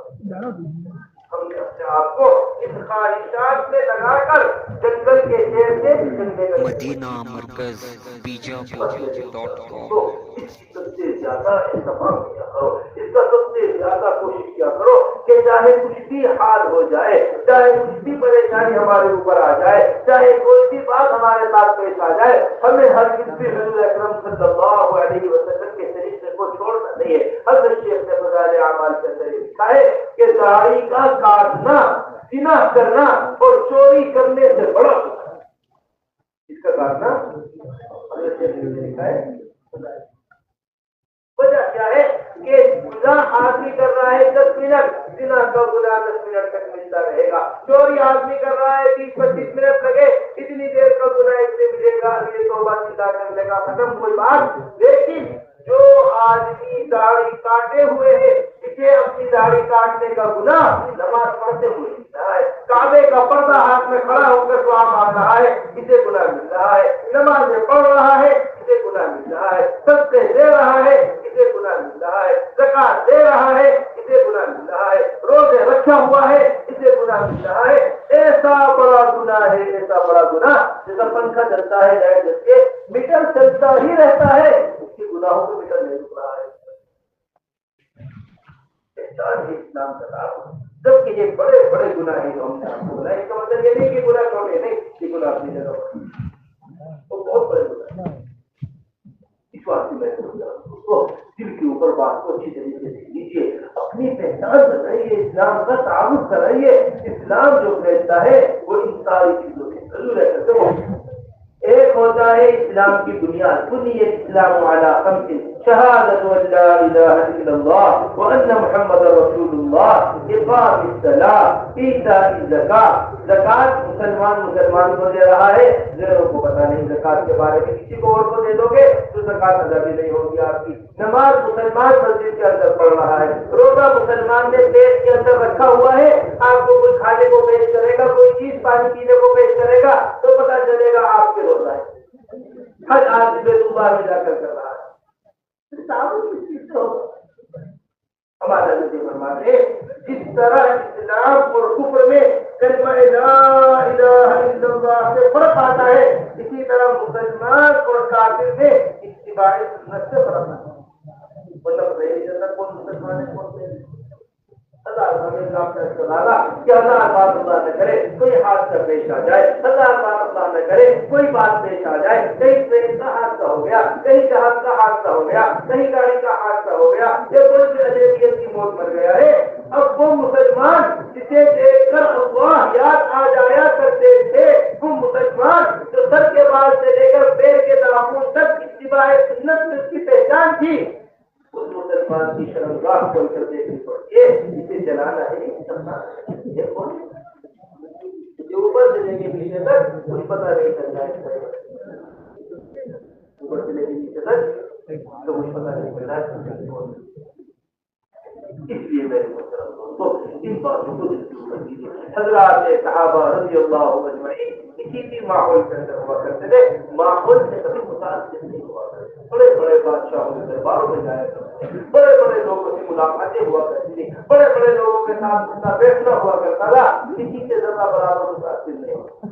ہم نے اپنے آپ کو اس خواہشات میں لگا کر جنگل کے شیر سے مدینہ مرکز تو بیجاپور.com۔ اس کی سب سے زیادہ اہتمام کیا کرو، اس کا سب سے زیادہ کوشش کیا کرو کہ چاہے کچھ بھی حال ہو جائے، چاہے کچھ بھی پریشانی ہمارے اوپر آ جائے، چاہے کوئی بھی بات ہمارے ساتھ پیش آ جائے، ہمیں ہر کسی حضور اکرم صلی اللہ علیہ وسلم کے طریقے کو چھوڑنا نہیں ہے۔ حضرت شیخ نے فضائل اعمال کے اندر لکھا ہے کہ داڑھی کا کاٹنا، زنا کرنا اور چوری کرنے سے بڑا گناہ ہے۔ اس کا کاٹنا حضرت شیخ نے لکھا ہے۔ وجہ کیا ہے کہ گناہ آدمی کر رہا ہے 10 منٹ، زنا کا گناہ 10 منٹ تک ملتا رہے گا، چوری آدمی کر رہا ہے 20-25 منٹ لگے، اتنی دیر کا گناہ اتنے ملے گا، یہ توبہ سیدھا کر لے گا، ختم کوئی بات۔ لیکن جو آدمی داڑھی کاٹے ہوئے ہے اسے اپنی داڑھی کاٹنے کا گناہ نماز پڑھتے ہوئے ملتا ہے، کعبے کا پردہ ہاتھ میں کھڑا ہو کر دعا مانگ رہا ہے اسے گناہ مل رہا ہے، نماز میں پڑھ رہا ہے اسے گناہ مل رہا ہے، صدقے دے رہا ہے اسے گناہ مل رہا ہے، زکات دے رہا ہے اسے گناہ مل رہا ہے، روزے رکھا ہوا ہے اسے گناہ مل رہا ہے۔ ایسا بڑا گناہ ہے، ایسا بڑا گناہ جیسا پنکھا چلتا ہے لائٹ جل کے میٹر چلتا ہی رہتا ہے، اس کے گناہوں کو میٹر نہیں رک رہا ہے۔ اسلام کا نام جب کہ یہ بڑے بڑے گناہ ہیں جو ہم نے آپ کو بتایا، اس کا مطلب یہ نہیں کہ گناہ چھوٹے نہیں، یہ گناہ اپنی جگہ پر وہ بہت بڑے گناہ ہیں۔ اس واسطے میں اس کو دل کے اوپر بات کو اچھی طریقے سے لیجیے، اپنی پہچان بنائیے، اسلام کا تعارف کرائیے۔ اسلام جو کہتا ہے وہ ان ساری چیزوں کی ضرورت ہے۔ ایک ہوتا ہے اسلام کی بنیاد، بنی الاسلام علی خمس، شہادت ان لا الہ الا اللہ وان محمد رسول اللہ، اقام الصلاۃ، ایتاء الزکاۃ۔ زکات مسلمان کو دے رہا ہے، غیروں کو پتہ نہیں زکات کے بارے میں، کسی کو اور کو دے دو گے تو زکات ادا بھی نہیں ہوگی آپ کی۔ نماز مسلمان مسجد کے اندر پڑھ رہا ہے، روزہ مسلمان نے پیٹ کے اندر رکھا ہوا ہے، آپ کو کوئی کھانے کو پیش کرے گا، کوئی چیز پانی پینے کو پیش کرے گا تو پتہ چلے گا آپ کے روزہ ہے۔ حج آدمی بیت اللہ میں جا کر رہا ہے، ہمارا نبی فرماتے جس طرح اسلام اور کفر میں کلمہ لا الہ الا اللہ سے فرق آتا ہے، اسی طرح مسلمان اور کافر میں اتباع سنت سے فرق آتا ہے۔ مطلب جنت کون مسلمان ہے کون نہیں۔ اللہ بات اللہ نہ کرے کوئی حادثہ پیش آ جائے، اللہ نہ کرے کوئی بات پیش آ جائے، کہیں ٹرین کا حادثہ ہو گیا، کہیں جہاز کا حادثہ ہو گیا، کہیں گاڑی کا حادثہ ہو گیا، یا کوئی بھی اجنبیت کی موت مر گیا ہے، اب وہ مسلمان جسے دیکھ کر اللہ یاد آ جایا کرتے تھے، وہ مسلمان جو سر کے بال سے لے کر پیر کے ناخن تک اتباع سنت میں اس کی پہچان تھی، اس مسلمان کی شرمگاہ کھول کر دیکھنی پڑتی ہے، اسے جلانا ہے یہ کون ہے؟ اوپر سے لے کے نیچے تک کچھ پتہ نہیں چلتا ہے، اوپر سے لے کے نیچے تک تو کچھ پتہ نہیں چلتا ہے۔ اس لیے میرے محترم دوستو ان باتوں کو ضرور کیجیے۔ حضرات صحابہ رضی اللہ اجمعین اسی ماحول کے اندر ہوا کرتے تھے، ماحول سے کبھی متاثر نہیں ہوا کرتے، بڑے بڑے بادشاہوں کے درباروں میں جایا کرتے تھے، بڑے بڑے لوگوں سے ملاقاتیں ہوا کرتی تھی، بڑے بڑے لوگوں کے ساتھ اٹھنا بیٹھنا ہوا کرتا تھا، کسی سے ذرا برابر متاثر نہیں ہوتا۔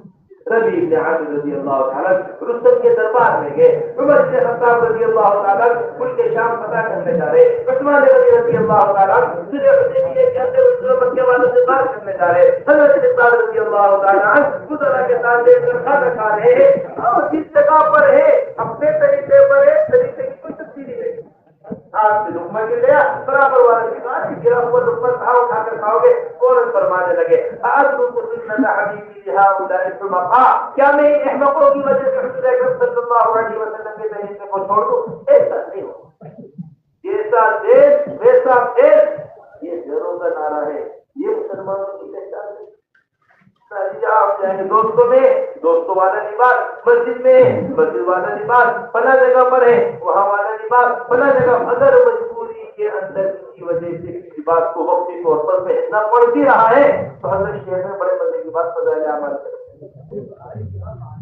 ربی ابن عامر رضی اللہ تعالیٰ رستم کے دربار میں گئے. عمر بن خطاب رضی اللہ تعالیٰ ملک شام فتح کرنے جا رہے. عثمان غنی رضی اللہ تعالیٰ صلح حدیبیہ کے اندر اس مکے والوں سے بات کرنے جا رہے. حضرت عثمان رضی اللہ تعالیٰ خدا کے ساتھ دیکھ کر کھانا کھا رہے ہیں اور جس جگہ پر ہے اپنے طریقے پر ہے, طریقے کی کوئی تبدیلی نہیں. آپ سے لقمہ گر گیا, برابر والا کے ساتھ گرا ہوا لقمہ تھا, اٹھا کر کھاؤ گے. فوراً فرمانے لگے کیا میں ان احمقوں کی وجہ سے حضور اکرم صلی اللہ علیہ وسلم کے طریقے کو چھوڑ دوں؟ ایسا نہیں ہو. جیسا دیش ویسا دیش, یہ زیروں کا نعرہ ہے, یہ مسلمانوں کی پہچان ہے. آپ جائیں گے دوستوں میں, دوستوں والا لباس, مسجد میں مسجد والا لباس, فلاں جگہ پر ہے وہاں والا لباس, فلاں جگہ. اگر مجبوری کے اندر کسی وجہ سے کسی بات کو وقتی طور پر پہننا پڑ بھی رہا ہے تو حضرت شیخ میں بڑے مزے کی بات فضائل اعمال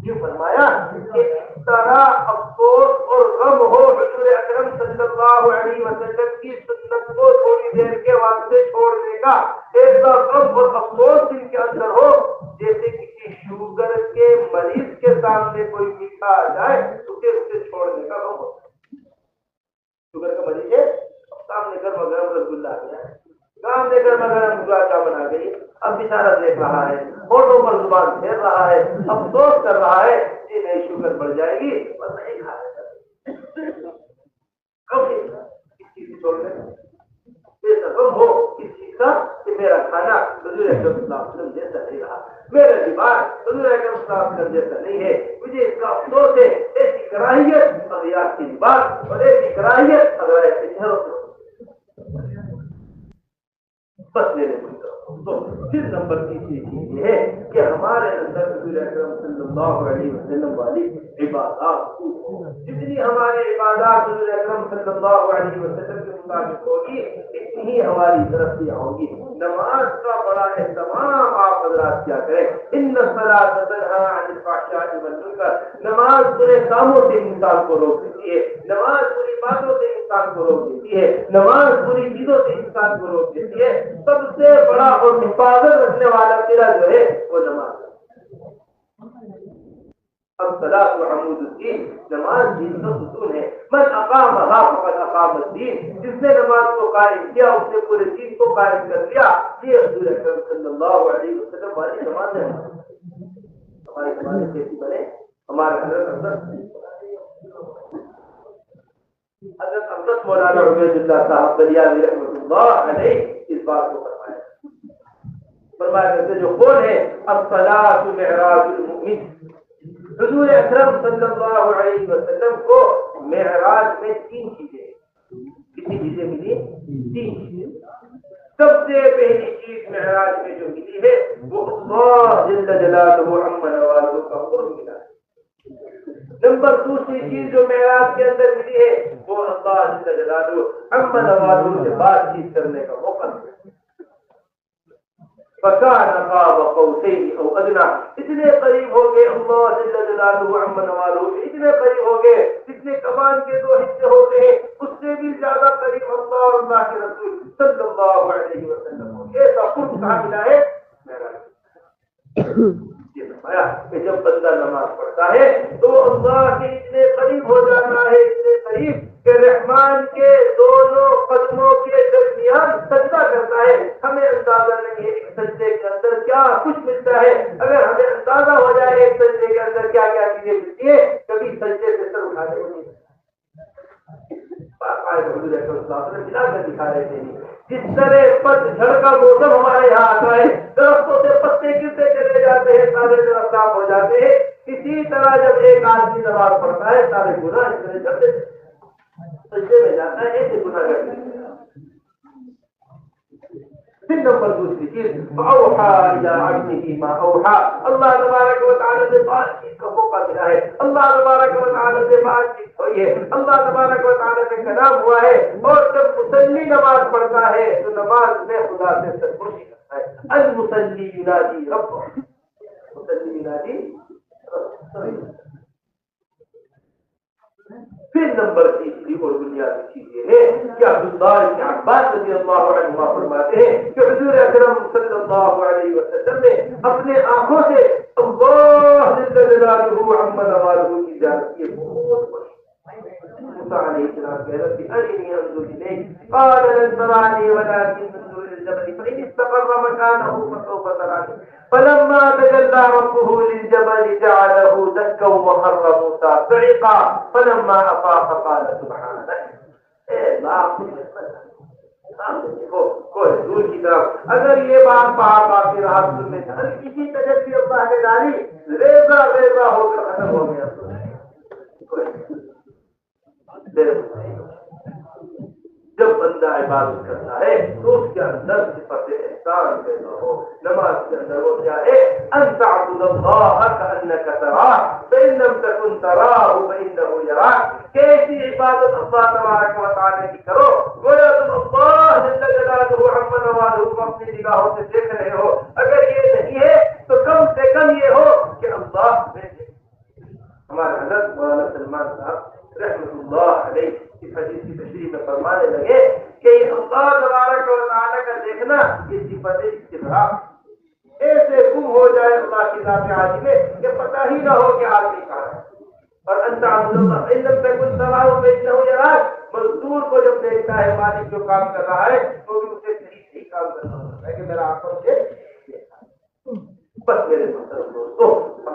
یہ فرمایا کہ اس طرح افسوس اور غم ہو حضور اکرم صلی اللہ علیہ وسلم کی سنت کو تھوڑی دیر کے واسطے چھوڑنے کا ایسا غم اور افسوس دل کے اندر ہو جیسے کسی شوگر کے مریض کے سامنے کوئی میٹھا آ جائے اسے چھوڑنے کا غم ہوتا ہے. شوگر کا مریض ہے, سامنے گرم گرم رسگلہ آ گیا, سامنے گرم گرم گلاب جامن آ گئی, اب بیچارہ دیکھ رہا ہے, ہوٹوں پر زبان پھیر رہا ہے, افسوس کر رہا ہے کہ نہیں شوگر بڑھ جائے گی اور نہیں کھانا. کب اس چیز کو چھوڑنے ایسا غم ہو اس چیز کا کہ میرا کھانا حضور اکرم صلی اللہ علیہ وسلم جیسا نہیں رہا, میرا لباس حضور اکرم صلی اللہ علیہ وسلم جیسا نہیں ہے, مجھے اس کا افسوس ہے. ایسی کراہیت اغیار کی لباس اور ایسی کراہیت اغیار کے چہروں سے بس میرے تو پھر نمبر کی چیز یہ ہے کہ ہمارے اندر حضور اکرم صلی اللہ علیہ وسلم والی عبادات, جتنی ہماری عبادات حضور اکرم صلی اللہ علیہ وسلم کے مطابق ہوگی اتنی ہی ہماری ترقیاں ہوگی. نماز کا بڑا اہتمام آپ حضرات کیا کریں. ان الصلاۃ تنہی عن الفحشاء والمنکر, نماز برے کاموں سے انسان کو روک دیتی ہے, نماز بری باتوں سے انسان کو روک دیتی ہے, نماز بری چیزوں سے انسان کو روک دیتی ہے. سب سے بڑا اور حفاظت رکھنے والا قلعہ جو ہے وہ نماز ہے. الصلاۃ عمود الدین, نماز دین کا ستون ہے. من اقامها فقد اقام الدین, جس نے نماز کو قائم کیا اس نے پورے دین کو قائم کر دیا. یہ حضور اکرم صلی اللہ علیہ وسلم والی نماز ہے. ہماری نماز کیسی بنے؟ ہمارے حضرت عبدت مولانا عبید اللہ صاحب بریلوی رحمۃ اللہ علیہ اس بات کو فرمایا کرتے جو قول ہے الصلاۃ معراج المؤمن. حضور اکرم صلی اللہ علیہ وسلم کو معراج میں 3 چیزیں, کتنی چیزیں ملی؟ 3 چیزیں. سب سے پہلی چیز معراج میں جو ملی ہے وہ اللہ جل جلالہ عما نوالہ کا قرب ملا ہے. نمبر دوسری چیز جو معراج کے اندر ملی ہے وہ اللہ جل جلالہ عما نوالہ سے بات چیت کرنے کا موقع ملا. فکان قاب قوسین او ادنی, اتنے قریب ہو گئے اللہ جل جلالہ عما نوالہ, اتنے قریب ہو گئے جتنے کمان کے 2 حصے ہوتے ہیں اس سے بھی زیادہ قریب اللہ اور اللہ کے رسول صلی اللہ علیہ وسلم ہو. ایسا قرب کہاں ملا ہے؟ یہ فرمایا کہ جب بندہ نماز پڑھتا ہے تو اللہ کے اتنے قریب ہو جاتا ہے, اتنے قریب کہ رحمان کے دونوں قدموں کے درمیان سجدہ کرتا ہے. ہمیں اندازہ نہیں ہے ایک سجدے کے اندر کیا کچھ ملتا ہے. اگر ہمیں اندازہ ہو جائے ایک سجدے کے اندر کیا کیا چیزیں ملتی ہے کبھی سجدے سے سر اٹھانے کو نہیں ملا کر دکھا رہے تھے. جس طرح پت جھڑ کا موسم ہمارے یہاں آتا ہے, درختوں سے پتے گرتے چلے جاتے ہیں, سارے درخت صاف ہو جاتے ہیں, اسی طرح جب ایک آدمی نماز پڑھتا ہے سارے گناہ اس طرح جھڑتے سجدے میں جاتا ہے, ایسے گناہ کرتے ہیں. پھر نمبر دوسری چیز اوحا الی عبدہ ما اوحا, اللہ تبارک و تعالی سے بات چیت کا موقع ملا ہے, اللہ تبارک و تعالی سے بات چیت ہوئی ہے, اللہ تبارک و تعالی سے کلام ہوا ہے. اور جب مصلی نماز پڑھتا ہے تو نماز میں خدا سے سرگوشی کرتا ہے. المصلی ینادی ربہ, مصلی ینادی ربہ. پھر نمبر تیسری اور بنیادی چیز یہ ہے کہ عبداللہ بن عباس رضی اللہ عنہ فرماتے ہیں کہ حضور اکرم صلی اللہ علیہ وسلم نے اپنے آنکھوں سے اللہ کہہ رہی ارنی انظر الیک قال لن ترانی ولكن انظر الى الجبل فإن استقر مكانه فسوف تراني فلما تجلى ربه للجبل جعله دكا وخر موسى صعقا فلما أفاق قال سبحانك اے اللہ کوئی دور کی طرف اگر یہ بات پاک آپ کی راہ سننے سے ہر کسی تجربی اللہ نے ڈالی ریزہ ریزہ ہو کر ختم ہو گیا جب بندہ عبادت کرتا ہے تو اس کے اندر صفت احسان پیدا ہو نماز کے اندر وہ کیا ہے ان تعبد اللہ کأنک تراہ فإن لم تکن تراہ فإنہ یراک کیسی عبادت اللہ تبارک و تعالی کی کرو گویا تم اللہ جل جلالہ عما نوالہ کو اپنی نگاہوں سے دیکھ رہے ہو اگر یہ نہیں ہے تو کم سے کم یہ ہو کہ اللہ ہمارے حضرت مولانا سلمان صاحب رحمۃ اللہ علیہ اس حدیث کی تشریح میں فرمانے لگے کہ یہ اللہ تبارک و تعالی کا دیکھنا یہ صفت استغراق ایسے گم ہو جائے اللہ کی ذات عالی میں کہ پتہ ہی نہ ہو کہ آدمی کہاں ہے اور انت عبد اللہ ان لم تكن تراه فإنه يراك مزدور کو جب دیکھتا ہے مالک جو کام کر رہا ہے تو بھی اسے صحیح کام کرنا ہوتا ہے کہ میرا آنکھوں سے بس میرے محترم دوستو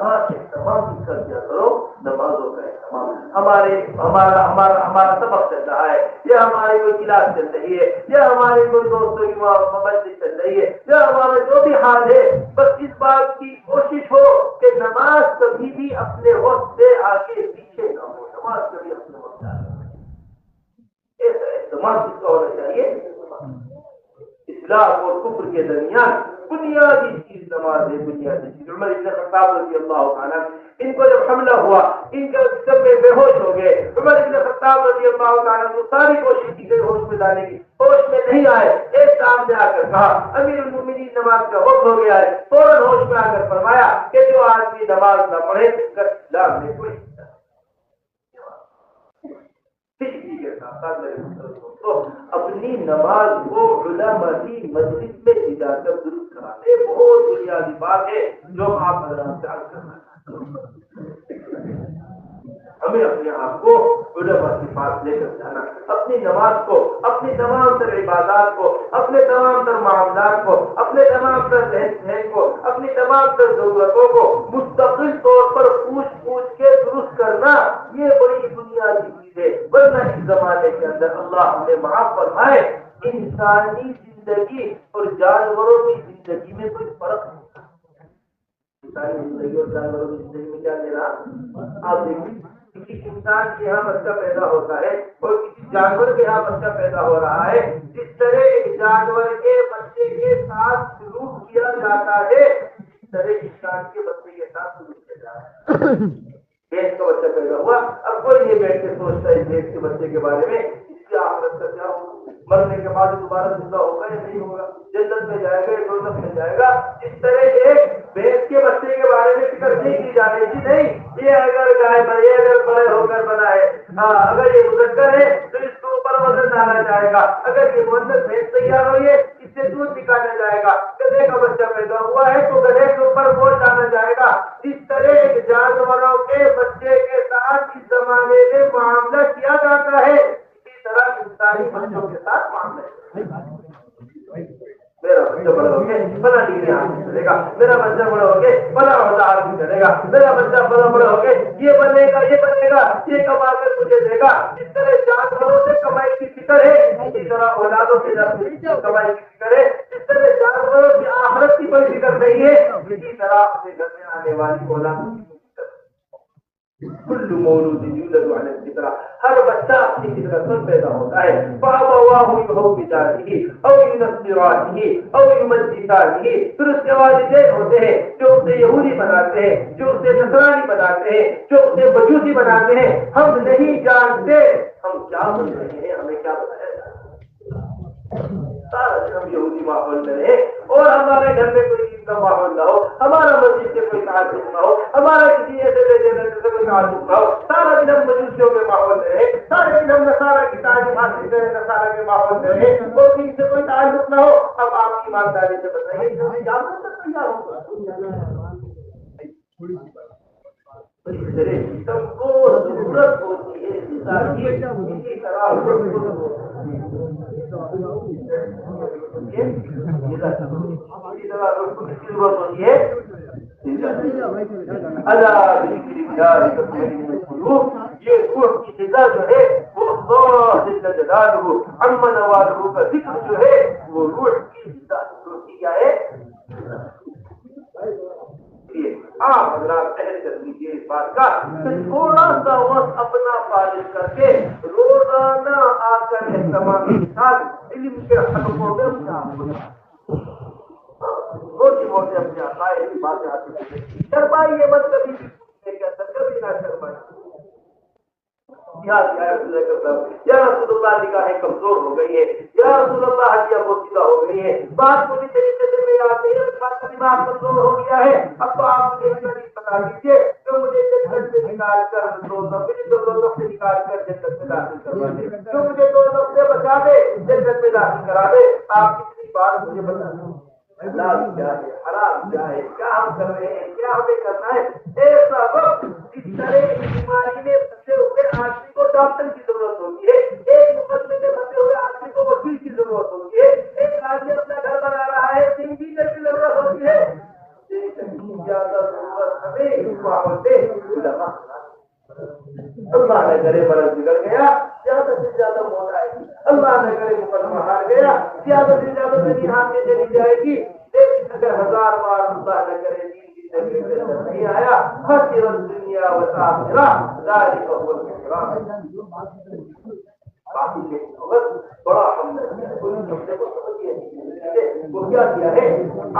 اہتمام کر دیا کرو نمازوں کا اہتمام ہمارا سبق چل رہا ہے یا ہماری کوئی کلاس چل رہی ہے یا ہمارے کوئی دوستوں کی مجلس چل رہی ہے یا ہمارا جو بھی حال ہے بس اس بات کی کوشش ہو کہ نماز کبھی بھی اپنے وقت سے آگے پیچھے نہ ہو نماز کبھی اپنے وقت سے آگے ایسا اہتمام کس کا ہونا چاہیے اسلام اور کفر کے درمیان بنیادی چیز نماز ہے بنیادی چیز عمر ابن خطاب رضی اللہ عنہ ان کو جب حملہ ہوا ان کے جب میں بے ہوش ہو گئے عمر ابن خطاب رضی اللہ عنہ نے ساری کوشش کی کہ ہوش میں لانے کی ہوش میں نہیں آئے ایک سامنے آ کر کہا امیر المومنین نماز کا وقت ہو گیا ہے فوراً ہوش میں آ کر فرمایا کہ جو آدمی نماز نہ پڑھے اسلام میں کوئی اپنی نماز کو علماء کی مجلس میں جا کر درست کرانے بہت بنیادی بات ہے جو آپ حضرات سے عرض کرنا چاہتے ہیں ہمیں اپنے آپ کو علماء کے پاس لے کر جانا اپنی نماز کو اپنی تمام تر عبادات کو اپنے تمام تر معاملات کو اپنے تمام تر ذہن کو اپنی تمام تر ضرورتوں کو مستقل طور پر پوچھ کے درست کرنا یہ بڑی بنیادی چیز ہے ورنہ اس زمانے کے اندر اللہ ہمیں معاف فرمائے انسانی زندگی اور جانوروں کی زندگی میں کوئی فرق نہیں انسانی زندگی اور جانوروں کی زندگی میں کیا لے رہا آپ دیکھیں کسی انسان کے یہاں بچہ پیدا ہوتا ہے اور کسی جانور کے یہاں بچہ پیدا ہو رہا ہے جس طرح ایک جانور کے بچے کے ساتھ سلوک کیا جاتا ہے اس طرح انسان کے بچے کے ساتھ سلوک کیا جاتا ہے بھینس کا بچہ پیدا ہوا اب کوئی نہیں بیٹھ کے سوچتا ہے بھینس کے بچے کے بارے میں اس کی آخرت کا کیا ہوگا مرنے کے بعد دوبارہ زندہ ہوگا یا نہیں ہوگا جنت میں جائے گا یا دوزخ میں جائے گا اس طرح ایک بھینس کے بچے کے بارے میں فکر نہیں کی جا رہی تھی نہیں یہ اگر گائے بڑے اگر بڑے ہو کر بنا ہے اگر یہ مذکر ہے تو اس کے اوپر وزن ڈالا جائے گا اگر یہ مذکر بھینس تیار ہوئی ہے اس سے دودھ نکالا جائے گا گدھے کا بچہ پیدا ہوا ہے تو گدھے کے اوپر گوشت ڈالا جائے گا اس طرح ایک جانوروں کے بچے کے ساتھ اس زمانے میں معاملہ کیا جاتا ہے اسی طرح انسانی بچوں کے ساتھ معاملہ میرا بچہ بڑا ہو کے بڑا ڈگری حاصل کرے گا میرا بچہ بڑا ہو کے بڑا عہدہ حاصل کرے گا میرا بچہ بڑا ہو کے یہ بنے گا یہ کما کر مجھے دے گا اس طرح جانوروں سے کمائی کی فکر ہے اسی طرح اولادوں سے کمائی کی فکر ہے اس طرح جانوروں کی آخرت کی کوئی فکر نہیں ہے اسی طرح اپنے گھر میں آنے والی اولاد کل مولود یولد علی الفطرہ ہر بچہ اپنی فطرت پر پیدا ہوتا ہے فابواہ یہودانہ او ینصرانہ او یمجسانہ پھر اس کے والدین ہوتے ہیں جو اسے یہودی بناتے ہیں جو اسے نصرانی بناتے ہیں جو اسے مجوسی بناتے ہیں ہم نہیں جانتے ہم کیا بن رہے ہیں ہمیں کیا بتایا سارا دن ہم یہودی ماحول میں رہے اور ہمارے گھر میں کوئی عید کا ماحول نہ ہو ہمارا مسجد سے کوئی تعلق نہ ہو ہمارا کسی ایسے لینے سے کوئی تعلق نہ ہو سارا دن ہم مجوسیوں کے ماحول میں رہے سارے دن ہم نصارہ کی تعلیم حاصل کریں نصارہ کے ماحول میں رہے اور کسی سے کوئی تعلق نہ ہو اب آپ کی ایمانداری سے بتائیے کیا مطلب تیار ہوگا سب کو ضرورت ہوتی ہے یہ روح کی غذا جو ہے وہ اللہ جل جلالہ عما نوالہ کا ذکر جو ہے وہ روح کی غذا کیا ہے. آپ حضرات اہل کر لیجیے اس بات کا تھوڑا سا وقت اپنا فارغ کر کے روزانہ آ کر اہتمام کے ساتھ علم کے حلقوں میں موٹی موٹے اپنے عقائد کی باتیں آتی ہیں. شرمائیے مت کبھی نہ شرمائیے. یا رسول اللہ نگاہیں کمزور ہو گئی ہے, یا رسول اللہ ہڈیاں بوسیدہ ہو گئی ہے, بات پوری طریقے سے میں آتے ہیں, دماغ کمزور ہو گیا ہے. اب تو آپ مجھے بتا دیجیے کہ مجھے جنت سے نکال کر دو سے نکال کر جنت میں داخل کروا دے, جو مجھے دو سے بچا دے جنت میں داخل کرا دے. آپ کتنی بات مجھے بتا دیں حلال کیا ہے, حرام کیا ہے, کیا ہم کر رہے ہیں, کیا ہمیں کرنا ہے. ایسا وقت جس طرح بیماری میں پھنسے ہوئے آدمی کو ڈاکٹر کی ضرورت ہوتی ہے, ایک مقدمے میں پھنسے ہوئے آدمی کو وکیل کی ضرورت ہوتی ہے, ایک آدمی اپنا گھر بنا رہا ہے انجینئر کی ضرورت ہوتی ہے. زیادہ ضرورت ہمیں اللہ نہ کرے برس بگڑ گیا, زیادہ سے زیادہ موت آئے گی. اللہ نہ کرے مقدمہ ہار گیا, زیادہ سے زیادہ میری ہاتھ میں چلی جائے گی. لیکن اگر 1000 بار اللہ نہ کرے نہیں آیا خسر الدنیا والآخرہ ذلک هو الخسران. بڑا ہم کو کیا کیا ہے,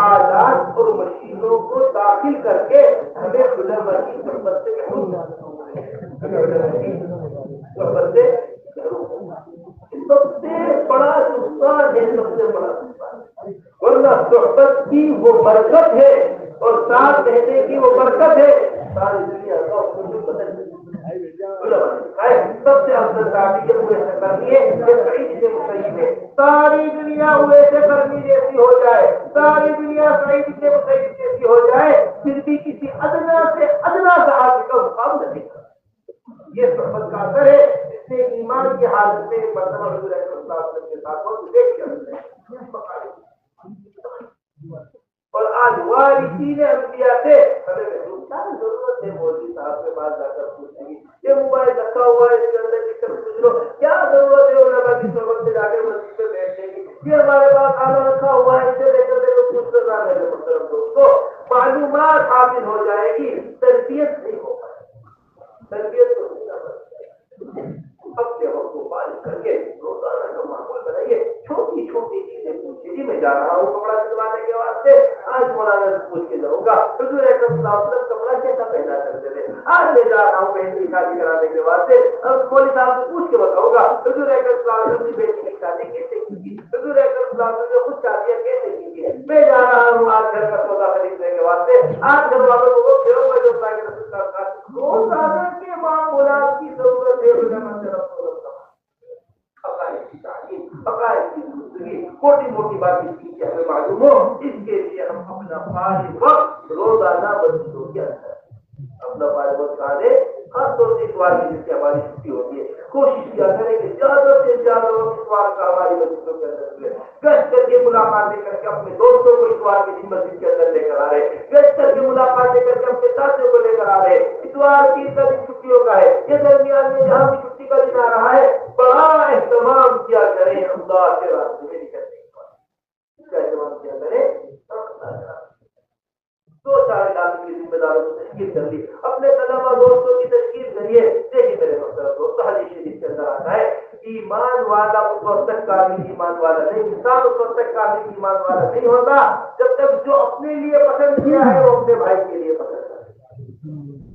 آلات اور مشینوں کو داخل کر کے ہمیں خلل کی صحبت سے محروم سب سے بڑا نقصان ہے, سب سے بڑا نقصان. ورنہ صحبت کی وہ برکت ہے اور ساتھ رہنے کی وہ برکت ہے. ساری دنیا سب سے افضل تعبیر ہوئے سے کرنی ہے, سعید سے مسیب ہے. ساری دنیا ہوئے سے کرنی جیسی ہو جائے, ساری دنیا سعید سے مسیب جیسی ہو جائے, پھر بھی کسی ادنا سے ادنا صحابی کا مقام نہیں. یہ صحبت کا اثر ہے جس سے ایمان کی حالت میں مرتبہ حضور صلی اللہ علیہ وسلم کے ساتھ وقت دیکھ کیا. اور آج وارثین انبیاء سے ہمیں کیا ضرورت ہے مولوی صاحب کے پاس جا کر پوچھنے کی, یہ موبائل رکھا ہوا ہے اس کے اندر لکھ کر پوچھ لو, کیا ضرورت ہے علماء کی صحبت سے جا کر مسجد میں بیٹھنے کی. یہ ہمارے پاس کھانا رکھا ہوا ہے, اسے لے کر دیکھو پوچھ کر رہا میرے محترم دوستو. معلومات حاصل ہو جائے گی, تربیت نہیں ہو پائے. تربیت تو اپنے وقت کو پالن کر کے روزانہ کا معمول بنائیے. چھوٹی چھوٹی چیزیں پوچھیے, جی میں جا رہا ہوں کپڑا سلوانے کے واسطے, آج مولانا سے پوچھ کے جاؤں گا حضور اکرم صلی اللہ علیہ وسلم کپڑا کیسا پہنا کرتے تھے. آج میں جا رہا ہوں بہن کی شادی کرانے کے واسطے, اب مولوی صاحب سے پوچھ کے بتاؤں گا حضور اکرم صلی اللہ علیہ وسلم کی بیٹی کی شادی کیسے کی, حضور اکرم صلی اللہ علیہ وسلم نے خود شادیاں کیسے کی. میں جا رہا ہوں آج گھر کا سودا خریدنے کے واسطے, آج گھر والوں کو پھروں میں جو روزانہ کے معمولات کی ضرورت ہے. موٹی موٹی باتیں سیکھ ہمیں معلوم ہو, اس کے لیے ہم اپنا فارغ وقت روزانہ مسجدوں کے اندر اپنا فارغ وقت نکالے. خاص طور سے اتوار کی جس سے ہماری چھٹی ہوتی ہے, کوشش کیا کریں کہ زیادہ سے زیادہ وقت اتوار کا ہماری مسجدوں کے اندر ہوئے. گشت کر کے ملاقاتیں کر کے اپنے دوستوں کو اتوار کی مسجد کے اندر لے کر آ رہے, گشت کر کے ملاقاتیں کر کے اپنے ساتھیوں کو لے کر آ رہے. اتوار کی کا دن چھٹیوں کا ہے, یہ درمیان میں جہاں بھی چھٹی کا دن آ رہا ہے, بڑا اہتمام کیا کریں اللہ کے راستے میں نکلنے کا اہتمام کیا کریں. 2-4 علاقے کی ذمہ داروں کو تشکیل کر لی, اپنے طلبا دوستوں کی تشکیل کریے. دیکھیے میرے محترم دوست, حدیث شریف کے اندر آتا ہے ایمان والا اس وقت تک کامل ایمان والا نہیں, انسان اس وقت تک کامل ایمان والا نہیں ہوتا جب تک جو اپنے لیے پسند کیا ہے وہ اپنے بھائی کے لیے پسند کرے.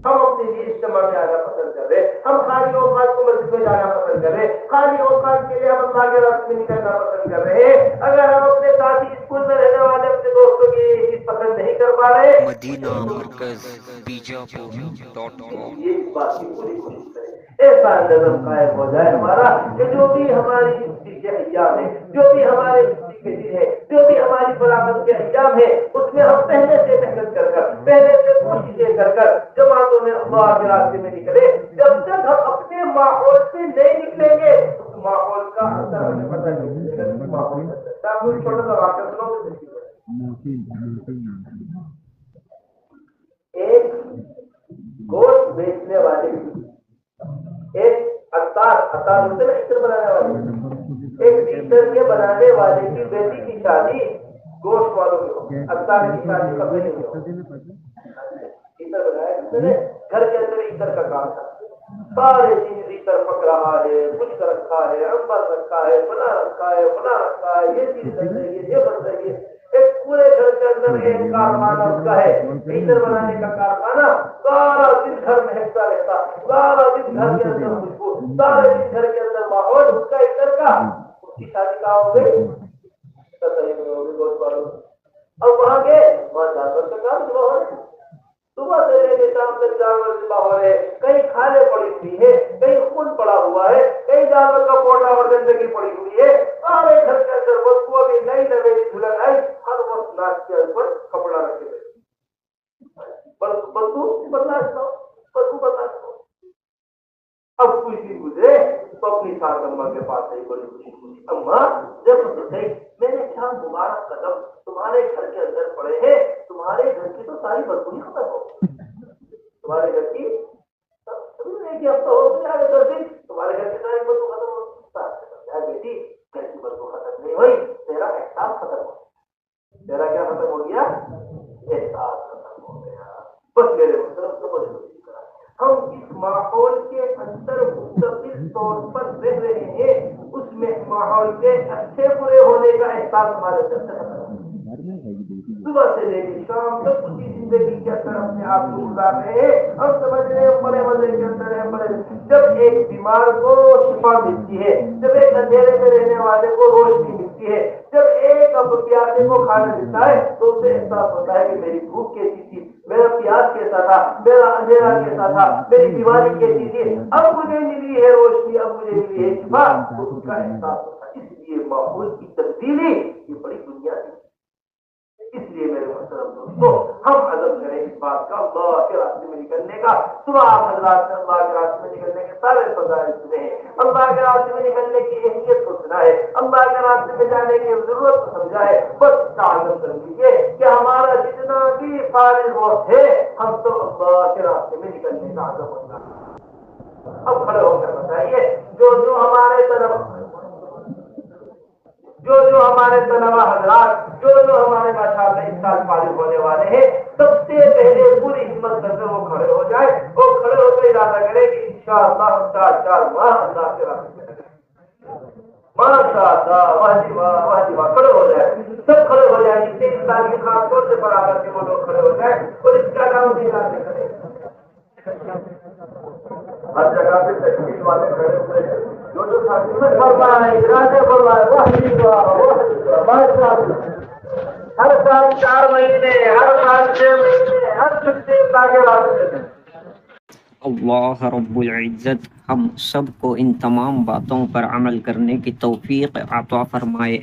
ہم اپنے لیے اجتماع میں آنا پسند کر رہے, ہم خالی اوقات کو مسجد میں جانا پسند کر رہے, خالی اوقات کے لیے ہم اللہ کے راستے میں نکلنا پسند کر رہے. اگر ہم اپنے ساتھی اسکول میں رہنے والے اپنے دوستوں کی یہ چیز پسند نہیں کر پا رہے, مدینہ مرکز بیجاپور.com. یہ اس بات کی پوری کوشش کریں ایسا نظم قائم ہو جائے ہمارا کہ جو بھی ہماری زندگی کے ایام ہے, جو بھی ہمارے زندگی کے دن ہے, جو بھی ہماری فلاحت کے ایام ہے, اس میں ہم پہلے سے محنت کر کر, پہلے سے کوششیں کر کر جماعتوں میں اللہ کے راستے میں نکلے. جب تک ہم اپنے ماحول سے نہیں نکلیں گے کا اثر ہمیں پتہ نہیں چلے گا کہ ماحول میں آپ کوئی چھوٹا سا واقعہ سناؤ تو ایک گوشت بیچنے والے ایک عطار ہوتے نا عطر بنانے والے ایک عطر کے بنانے والے کی بیٹی کی شادی گوشت والوں کی عطار کی شادی کبھی نہیں ہو عطر بنایا جس نے گھر کے اندر عطر کا کام تھا سارے چیز عطر پک رہا ہے کچھ رکھا ہے امبر رکھا ہے فلاں رکھا ہے فلاں رکھا ہے یہ چیز بن رہی ہے یہ بن رہی ہے ایک پورے گھر کے اندر ایک کارخانہ اس کا ہے عطر بنانے کا کارخانہ سارا دن گھر میں حصہ رہتا سارا دن گھر کے اندر خوشبو سارے دن گھر کے اندر ماحول اس کا عطر کا اس کی شادی کہاں ہو گئی اب وہاں گئے وہاں جانور کا کام شروع ہو رہا ہے صبح سے لے کے شام تک جانور ذبح ہو رہے کہیں کھالے پڑی ہوئی ہے کہیں خون پڑا ہوا ہے کہیں جانور کا پوٹا اور گندگی پڑی ہوئی ہے سارے گھر کے اندر بدبو بھی نئی نویلی دھلن آئی ہر وقت ناک کے اوپر کپڑا رکھے ہوئے بدبو برداشت ہو بدبو برداشت ہو اب کچھ دن گزرے تو اپنی ساس اماں کے پاس آئی بڑی خوشی خوشی اماں جب گئی میرے کیا مبارک قدم تمہارے گھر کے اندر پڑے ہیں تمہارے گھر کی تو ساری بدبوئی ختم ہو تمہارے گھر کی ایک ہفتہ ہو گیا تمہارے گھر کی ساری بدبو ختم ہو بیٹی گھر کی بدبو ختم نہیں ہوئی تیرا احساس ختم ہو تیرا کیا ختم ہو گیا احساس ختم ہو گیا بس میرے مطلب تو بڑی ہم اس ماحول کے اندر مستقل طور پر رہ رہے ہیں اس میں ماحول کے اچھے برے ہونے کا احساس ہمارے اندر صبح سے لے کے شام تک اسی زندگی کے اندر اپنے آپ کو گزار رہے ہیں ہم سمجھ رہے ہیں بڑے مزے کے اندر ہیں بڑے جب ایک بیمار کو شفا ملتی ہے جب ایک اندھیرے میں رہنے والے کو روشنی ملتی ہے جب ایک اب پیاسے کو کھانا ملتا ہے تو اسے احساس ہوتا ہے کہ میری بھوک کیسی تھی میرا پیاس کیسا تھا میرا اندھیرا کیسا تھا میری بیماری کیسی تھی اب مجھے ملی ہے روشنی اب مجھے ملی ہے شفا تو اس کا احساس ہوتا ہے اس لیے ماحول کی تبدیلی یہ بڑی دنیا کی اس لیے میرے محترم دوستو ہم عزم کریں اس بات کا اللہ کے راستے میں نکلنے کا صبح آپ حضرات نے اللہ کے راستے میں نکلنے کے سارے فضائل سنے ہیں اللہ کے راستے میں نکلنے کی اہمیت کو سنا ہے اللہ کے راستے میں جانے کی ضرورت کو سمجھا ہے بس اس کا عزم کر لیجیے کہ ہمارا جتنا بھی فارغ وقت ہے ہم تو اللہ کے راستے میں نکلنے کا عزم ہوگا اب کھڑے ہو کر بتائیے جو ہمارے طرف جو ہمارے طلبا حضرات جو ہمارے ماشاءاللہ اس سال فارغ ہونے والے ہیں سب سے پہلے پوری ہمت کر کے وہ کھڑے ہو جائے اور کھڑے ہو کے ارادہ کرے کہ انشاءاللہ ہم 4 ماہ اللہ کے راستے میں ماشاءاللہ واہ جی واہ کھڑے ہو جائے سب کھڑے ہو جائے جتنے اسلامی خاص طور سے برابر کے وہ لوگ کھڑے ہو جائے اور اس کا نام بھی ارادے کرے ہر جگہ پہ تشکیل والے کھڑے ہوئے ہیں جو ساتھی میں فرمائے ارادے فرمائے ہر سال 4 مہینے ہر سال 6 مہینے ہر چھٹی اللہ کے راستے میں اللہ رب العزت ہم سب کو ان تمام باتوں پر عمل کرنے کی توفیق عطا فرمائے.